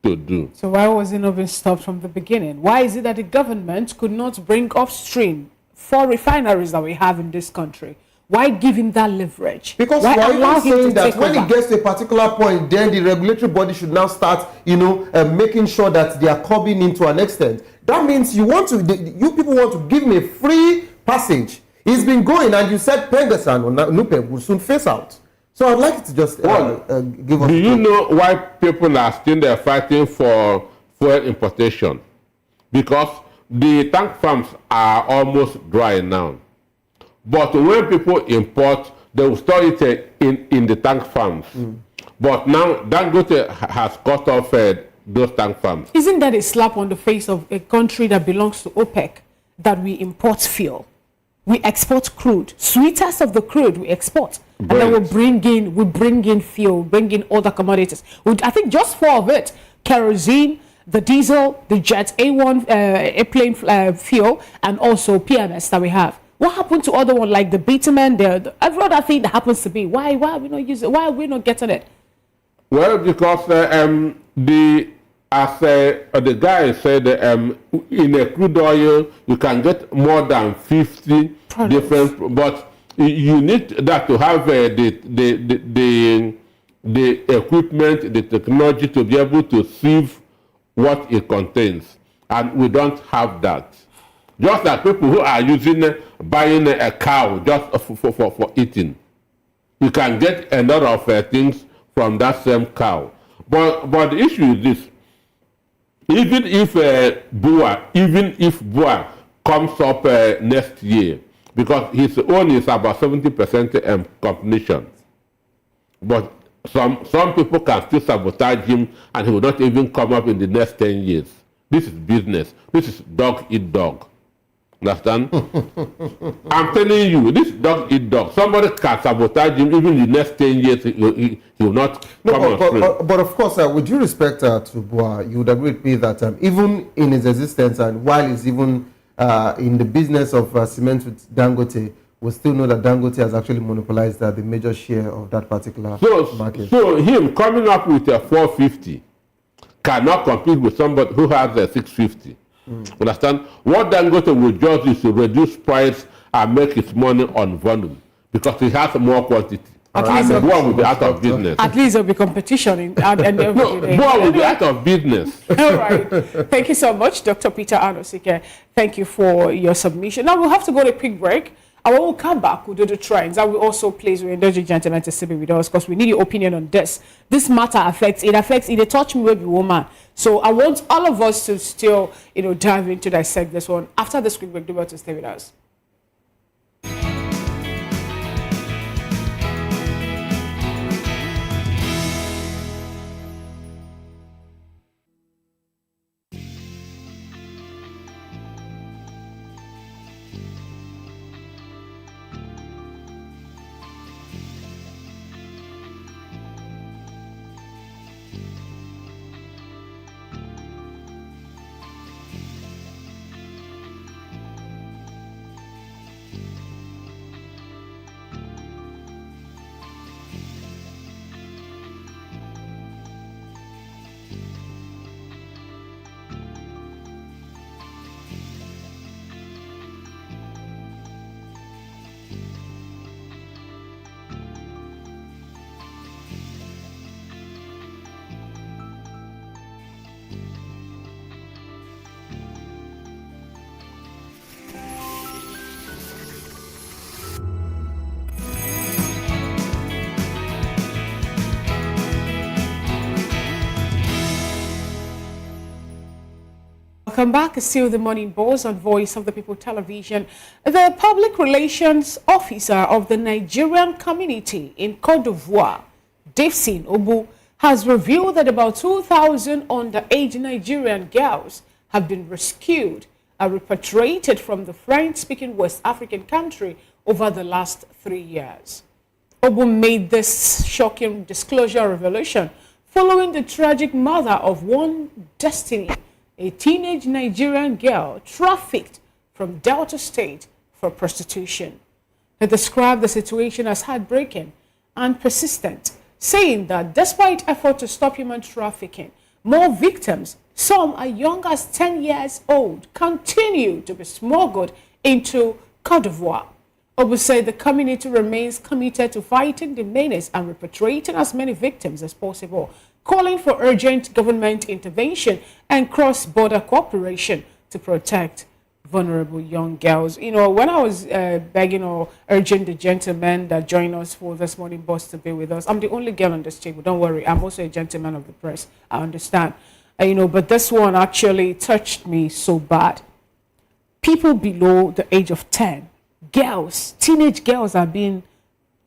to do. So why was it not being stopped from the beginning? Why is it that the government could not bring upstream 4 refineries that we have in this country? Why give him that leverage? Because why are you saying that when it gets to a particular point, then the regulatory body should now start, making sure that they are curbing him to an extent? That means you people want to give him a free passage. He's been going, and you said Pengasan or Nupe will soon phase out. So I'd like you to just give us. Do you know why people are still there fighting for fuel importation? Because the tank farms are almost dry now. But when people import, they will store it in the tank farms. But now Dangote has cut off those tank farms. Isn't that a slap on the face of a country that belongs to OPEC, that we import fuel? We export crude. Sweetest of the crude we export. Great. And then we bring in fuel, bring in other commodities. I think just 4 of it: kerosene, the diesel, the jet A1 airplane fuel, and also PMS that we have. What happened to other one like the bitumen, every other thing that happens to be? Why are we not using it? Why are we not getting it? Well, because the guy said, in a crude oil you can get more than 50 products. Different, but you need that to have the equipment, the technology to be able to sieve what it contains, and we don't have that. Just like people who are buying a cow just for eating. You can get a lot of things from that same cow. But the issue is this. Even if Bua comes up next year, because his own is about 70% completion. But some people can still sabotage him, and he will not even come up in the next 10 years. This is business. This is dog eat dog. Understand? I'm telling you, this dog eat dog. Somebody can sabotage him. Even in the next 10 years, he will not come on screen. But of course, with due respect to Bua, you would agree with me that even in his existence and while he's even in the business of cement with Dangote, we still know that Dangote has actually monopolized the major share of that particular market. So him coming up with a 450 cannot compete with somebody who has a 650. Understand? What Dangote will just is to reduce price and make its money on volume because he has more quantity. And the one will be out of business. At least there'll be competition. Boa will be out of business. All right. Thank you so much, Dr. Peter Anosike. Thank you for your submission. Now we'll have to go to a quick break. And when we'll come back, we'll do the trends. And we also, please, we indulge you gentlemen to sit with us because we need your opinion on this. This matter affects, it touch me, baby woman. So I want all of us to still, dive into dissect this one. After this quick break, do well to stay with us. Welcome back. It's still the Morning Boss on Voice of the People Television. The public relations officer of the Nigerian community in Côte d'Ivoire, Davison Obu, has revealed that about 2,000 underage Nigerian girls have been rescued and repatriated from the French-speaking West African country over the last 3 years. Obu made this shocking disclosure revelation following the tragic murder of one Destiny, a teenage Nigerian girl trafficked from Delta State for prostitution. He described the situation as heartbreaking and persistent, saying that despite effort to stop human trafficking, more victims, some as young as 10 years old, continue to be smuggled into Côte d'Ivoire. Obu said the community remains committed to fighting the menace and repatriating as many victims as possible, calling for urgent government intervention and cross-border cooperation to protect vulnerable young girls. When I was begging or urging the gentlemen that join us for this morning boss to be with us, I'm the only girl on this table. Don't worry, I'm also a gentleman of the press. I understand. But this one actually touched me so bad. People below the age of 10, girls, teenage girls are being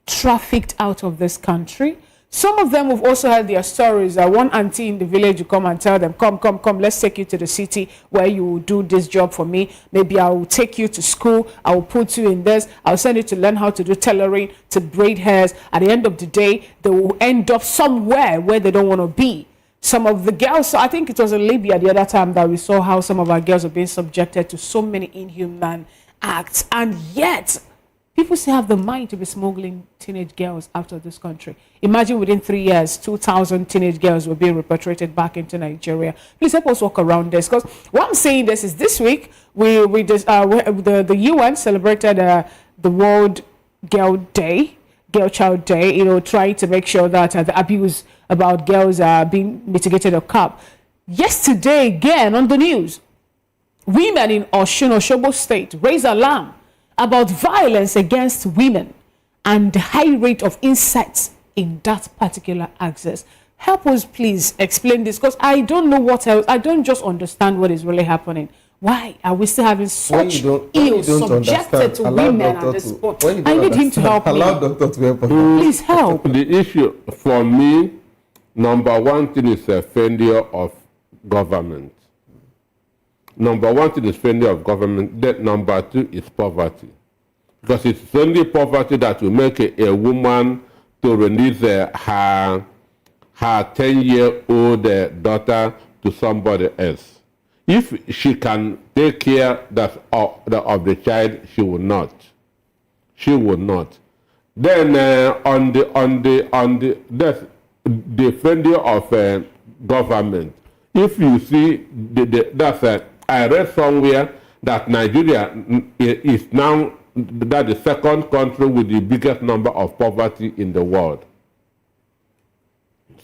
trafficked out of this country. Some of them have also heard their stories. One auntie in the village will come and tell them, come, let's take you to the city where you will do this job for me. Maybe I will take you to school. I will put you in this. I'll send you to learn how to do tailoring, to braid hairs. At the end of the day, they will end up somewhere where they don't want to be. Some of the girls, I think it was in Libya the other time that we saw how some of our girls are being subjected to so many inhuman acts. And yet, people still have the mind to be smuggling teenage girls out of this country. Imagine within 3 years, 2,000 teenage girls were being repatriated back into Nigeria. Please help us walk around this. Because what I'm saying this is this week, the UN celebrated the World Girl Child Day, trying to make sure that the abuse about girls are being mitigated or capped. Yesterday, again, on the news, women in Oshobo State raised alarm about violence against women and the high rate of incest in that particular axis. Help us please explain this, because I don't know what else. I don't just understand what is really happening. Why are we still having such ill subjected to women at this point? I need him to help me. Allow doctor to help us. Please help. The issue for me, number one thing is a failure of government. Number one thing is failure of government. Then number two is poverty. Because it's only poverty that will make a woman to release her 10-year-old daughter to somebody else. If she can take care of the child, she will not. She will not. Then the failure of government. If you see that's I read somewhere that Nigeria is now the second country with the biggest number of poverty in the world.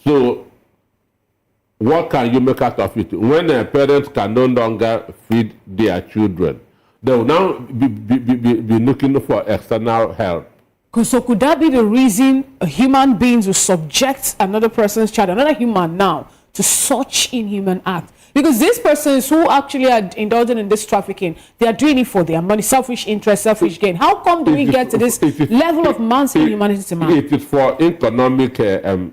So, what can you make out of it? When parents can no longer feed their children, they will now be looking for external help. So could that be the reason human beings will subject another person's child, another human now, to such inhuman act? Because these persons who actually are indulging in this trafficking, they are doing it for their money, selfish interest, selfish gain. How come do we get to this level of man's inhumanity to man? It is for economic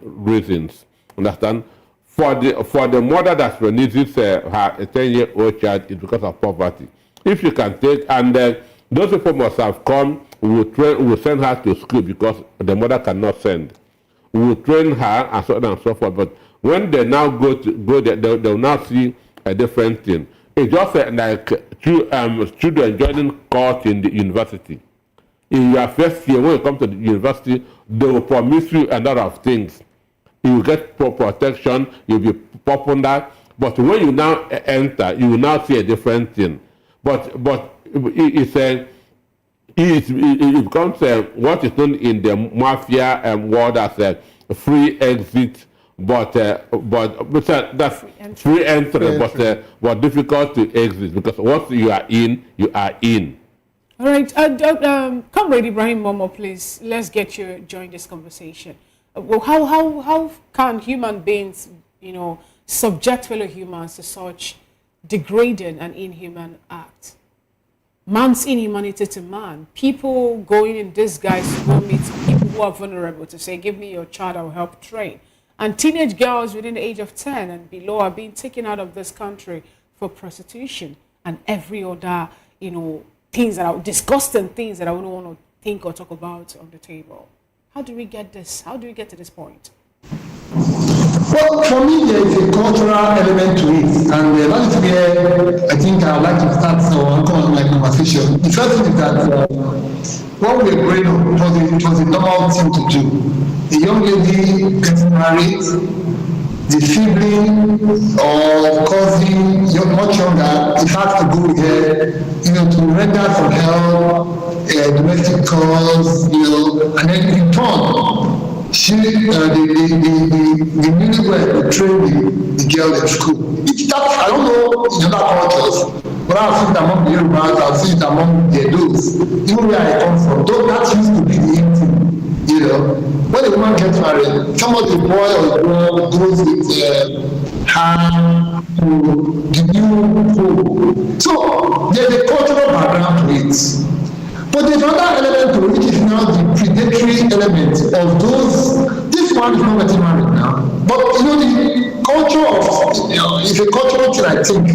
reasons. Understand? For the mother that releases her 10-year-old child, it's because of poverty. If you can take, and those people must have come, we will send her to school because the mother cannot send. We will train her and so on and so forth. But when they now go there, they'll now see a different thing. It's just like children joining court in the university. In your first year, when you come to the university, they will promise you a lot of things. You will get protection, you'll be popular. But when you now enter, you will now see a different thing. But it becomes what is known in the mafia world as a free exit, but that's free entry, but difficult to exit because once you are in, you are in. All right, Comrade Ibrahim Momo, please, let's get you join this conversation. Well, how can human beings, subject fellow humans to such degrading and inhuman act? Man's inhumanity to man. People going in disguise to go meet people who are vulnerable to say, give me your child, I'll help train. And teenage girls within the age of 10 and below are being taken out of this country for prostitution and every other, things that are disgusting things that I wouldn't want to think or talk about on the table. How do we get this? How do we get to this point? Well, for me, there is a cultural element to it, and that is where I think I would like to start my conversation. The first thing is that when we were growing up, it was a normal thing to do. A young lady gets married, the sibling or cousin, much younger, it has to go with her, to render some help, domestic chores, and then in turn, the newlywed will train the girl in school. I don't know in other cultures, but I've seen it among the Yorubas, I've seen it among the Edos, even where I come from. That used to be the in thing. When a woman gets married, some of the boy or the girl goes with her to the new home. So there's a cultural background to it. But there's another element to it, which is now the predatory element of those. This one is not getting married now. But the culture of, it's a cultural thing, I think,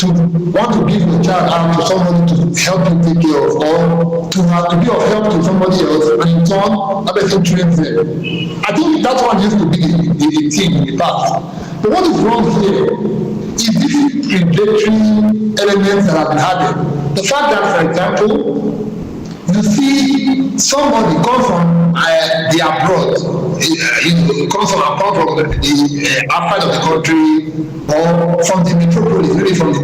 to want to give your child out to somebody to help you take care of, or to have to be of help to somebody else, and in turn, that person trains them. I think that one used to be the thing in the past. But what is wrong here is these predatory elements that have been added. The fact that, for example, you see somebody come from the abroad, comes from the outside of the country or from the metropolis, maybe from the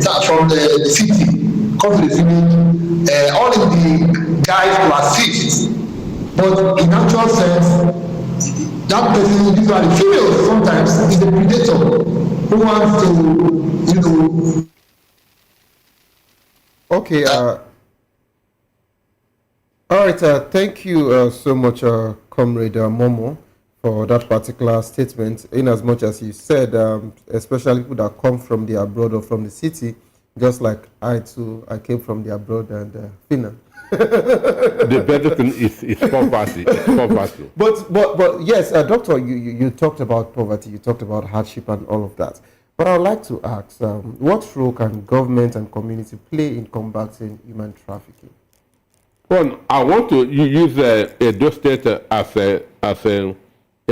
city, come to the village, all in the guys to assist. But in actual sense, that person, these are the females sometimes, is the predator who wants to, Okay, all right, thank you so much, Comrade Momo, for that particular statement. In as much as you said, especially people that come from the abroad or from the city, just like I too, I came from the abroad and Finland. The better thing is poverty. Poverty. But yes, Doctor, you talked about poverty, you talked about hardship and all of that. But I would like to ask, what role can government and community play in combating human trafficking? Well, I want to use Edo State as a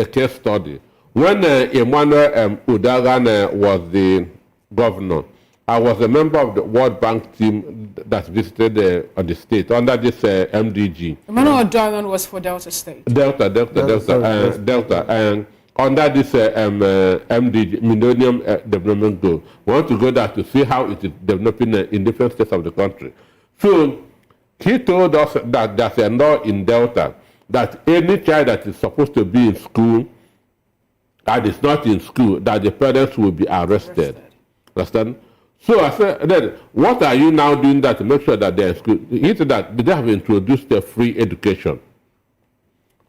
case study. When Emmanuel Udagan was the governor, I was a member of the World Bank team that visited the state under this MDG. Emmanuel Udagan was for Delta State. Delta. And under this MDG, Millennium Development Goal. We want to go there to see how it is developing in different states of the country. So he told us that there's a law in Delta that any child that is supposed to be in school and is not in school, that the parents will be arrested. Understand? So I said, then, what are you now doing that to make sure that they're in school? He said that they have introduced a free education.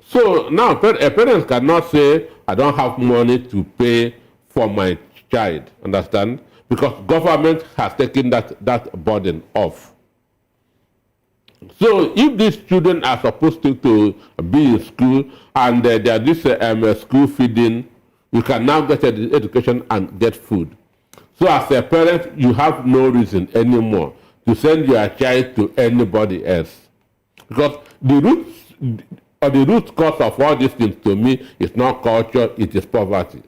So now parents cannot say, I don't have money to pay for my child, understand? Because government has taken that burden off. So if these children are supposed to be in school and there's this school feeding, you can now get education and get food. So as a parent, you have no reason anymore to send your child to anybody else. Because the root cause of all these things to me is not culture, it is poverty.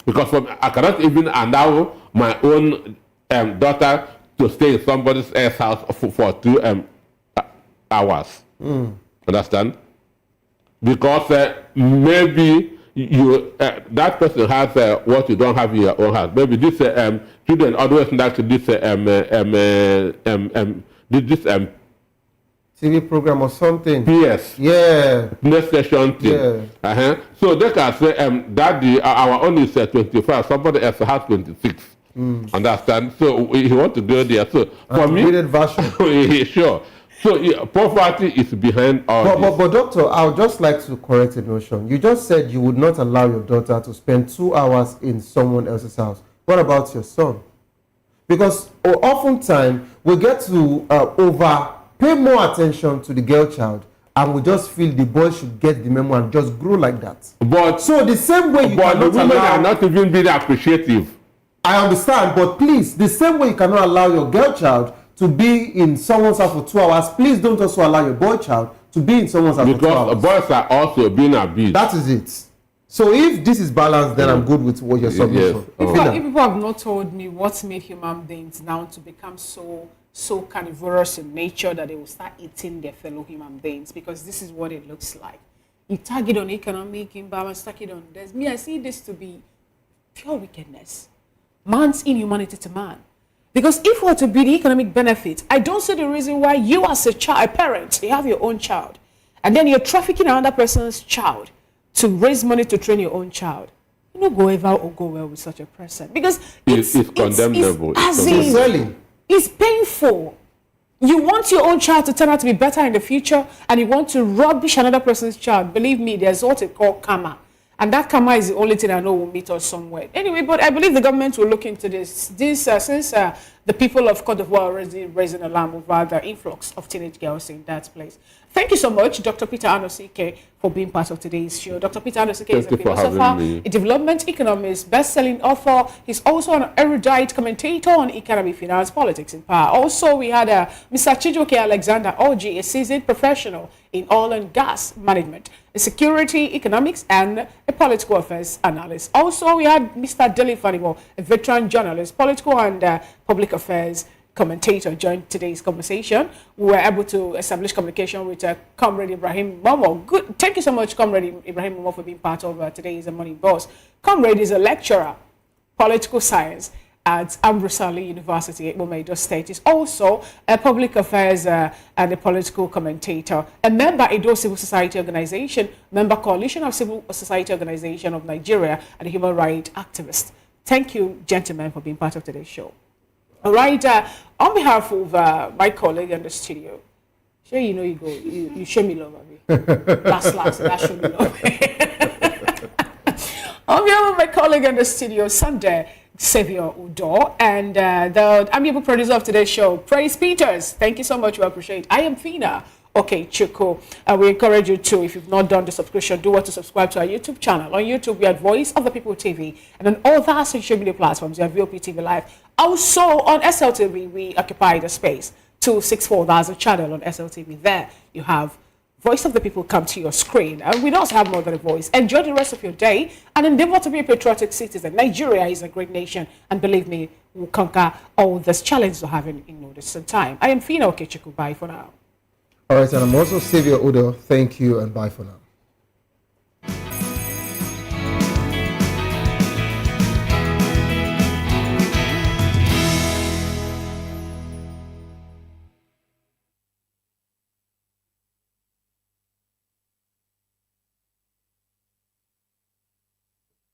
Because I cannot even allow my own daughter to stay in somebody else's house for 2 hours. Understand? Because maybe that person has what you don't have in your own house. Maybe this children always like this TV program or something. Yes. Yeah. Next session thing. Yeah. So they can say Daddy, our own is 25, somebody else has 26. Understand? So he want to go there. So for me, version. Sure. So poverty is behind all this. But doctor, I would just like to correct a notion. You just said you would not allow your daughter to spend 2 hours in someone else's house. What about your son? Because oftentimes we get to pay more attention to the girl child, and we just feel the boy should get the memo and just grow like that. But so the same way you cannot the women are not even being appreciative. I understand, but please, the same way you cannot allow your girl child to be in someone's house for 2 hours, please don't also allow your boy child to be in someone's house for 2 hours. Because boys are also being abused. That is it. So if this is balanced, then I'm good with what you're submission. If people have not told me what made human beings now to become so carnivorous in nature that they will start eating their fellow human beings, because this is what it looks like. You target on economic imbalance, target on this. I see this to be pure wickedness. Man's inhumanity to man. Because if we're to be the economic benefit, I don't see the reason why you as a parent, you have your own child, and then you're trafficking another person's child to raise money to train your own child. You don't go ever or go well with such a person. Because it's condemnable. It's painful. You want your own child to turn out to be better in the future, and you want to rubbish another person's child. Believe me, there's what they call karma. And that karma is the only thing I know will meet us somewhere. Anyway, but I believe the government will look into this. Since the people of Cote d'Ivoire are already raising alarm over the influx of teenage girls in that place. Thank you so much, Dr. Peter Anosike, for being part of today's show. Dr. Peter Anosike is a philosopher, a development economist, best-selling author. He's also an erudite commentator on economy, finance, politics, and power. Also, we had Mr. Chijoke Alexander Oji, a seasoned professional in oil and gas management, a security, economics, and a political affairs analyst. Also, we had Mr. Dele Fanimo, a veteran journalist, political and public affairs commentator, joined today's conversation. We were able to establish communication with Comrade Ibrahim Momo. Good. Thank you so much, Comrade Ibrahim Momo, for being part of today's Morning Boss. Comrade is a lecturer, political science at Ambrosali University, Momedo State. He's also a public affairs and a political commentator, a member Edo Civil Society Organization, member Coalition of Civil Society Organization of Nigeria, and a human rights activist. Thank you, gentlemen, for being part of today's show. All right, on behalf of my colleague in the studio, sure you know you show me love, Abby. last, that show me love. On behalf of my colleague in the studio, Sunday Xavier Udo, and the amiable producer of today's show, Praise Peters. Thank you so much, we appreciate it. I am Fina. Okay, Chuko. We encourage you to, if you've not done the subscription, do want to subscribe to our YouTube channel. On YouTube, we have Voice of the People TV, and on all the social media platforms, we have VOP TV Live. Also, on SLTV, we occupy the space. 264, that's a channel on SLTV. There, you have Voice of the People come to your screen. And we also have more than a voice. Enjoy the rest of your day and endeavor to be a patriotic citizen. Nigeria is a great nation, and believe me, we'll conquer all these challenges we're having in no distant time. I am Fina Okechukwu. Bye for now. All right, and I'm also Xavier Udo. Thank you and bye for now.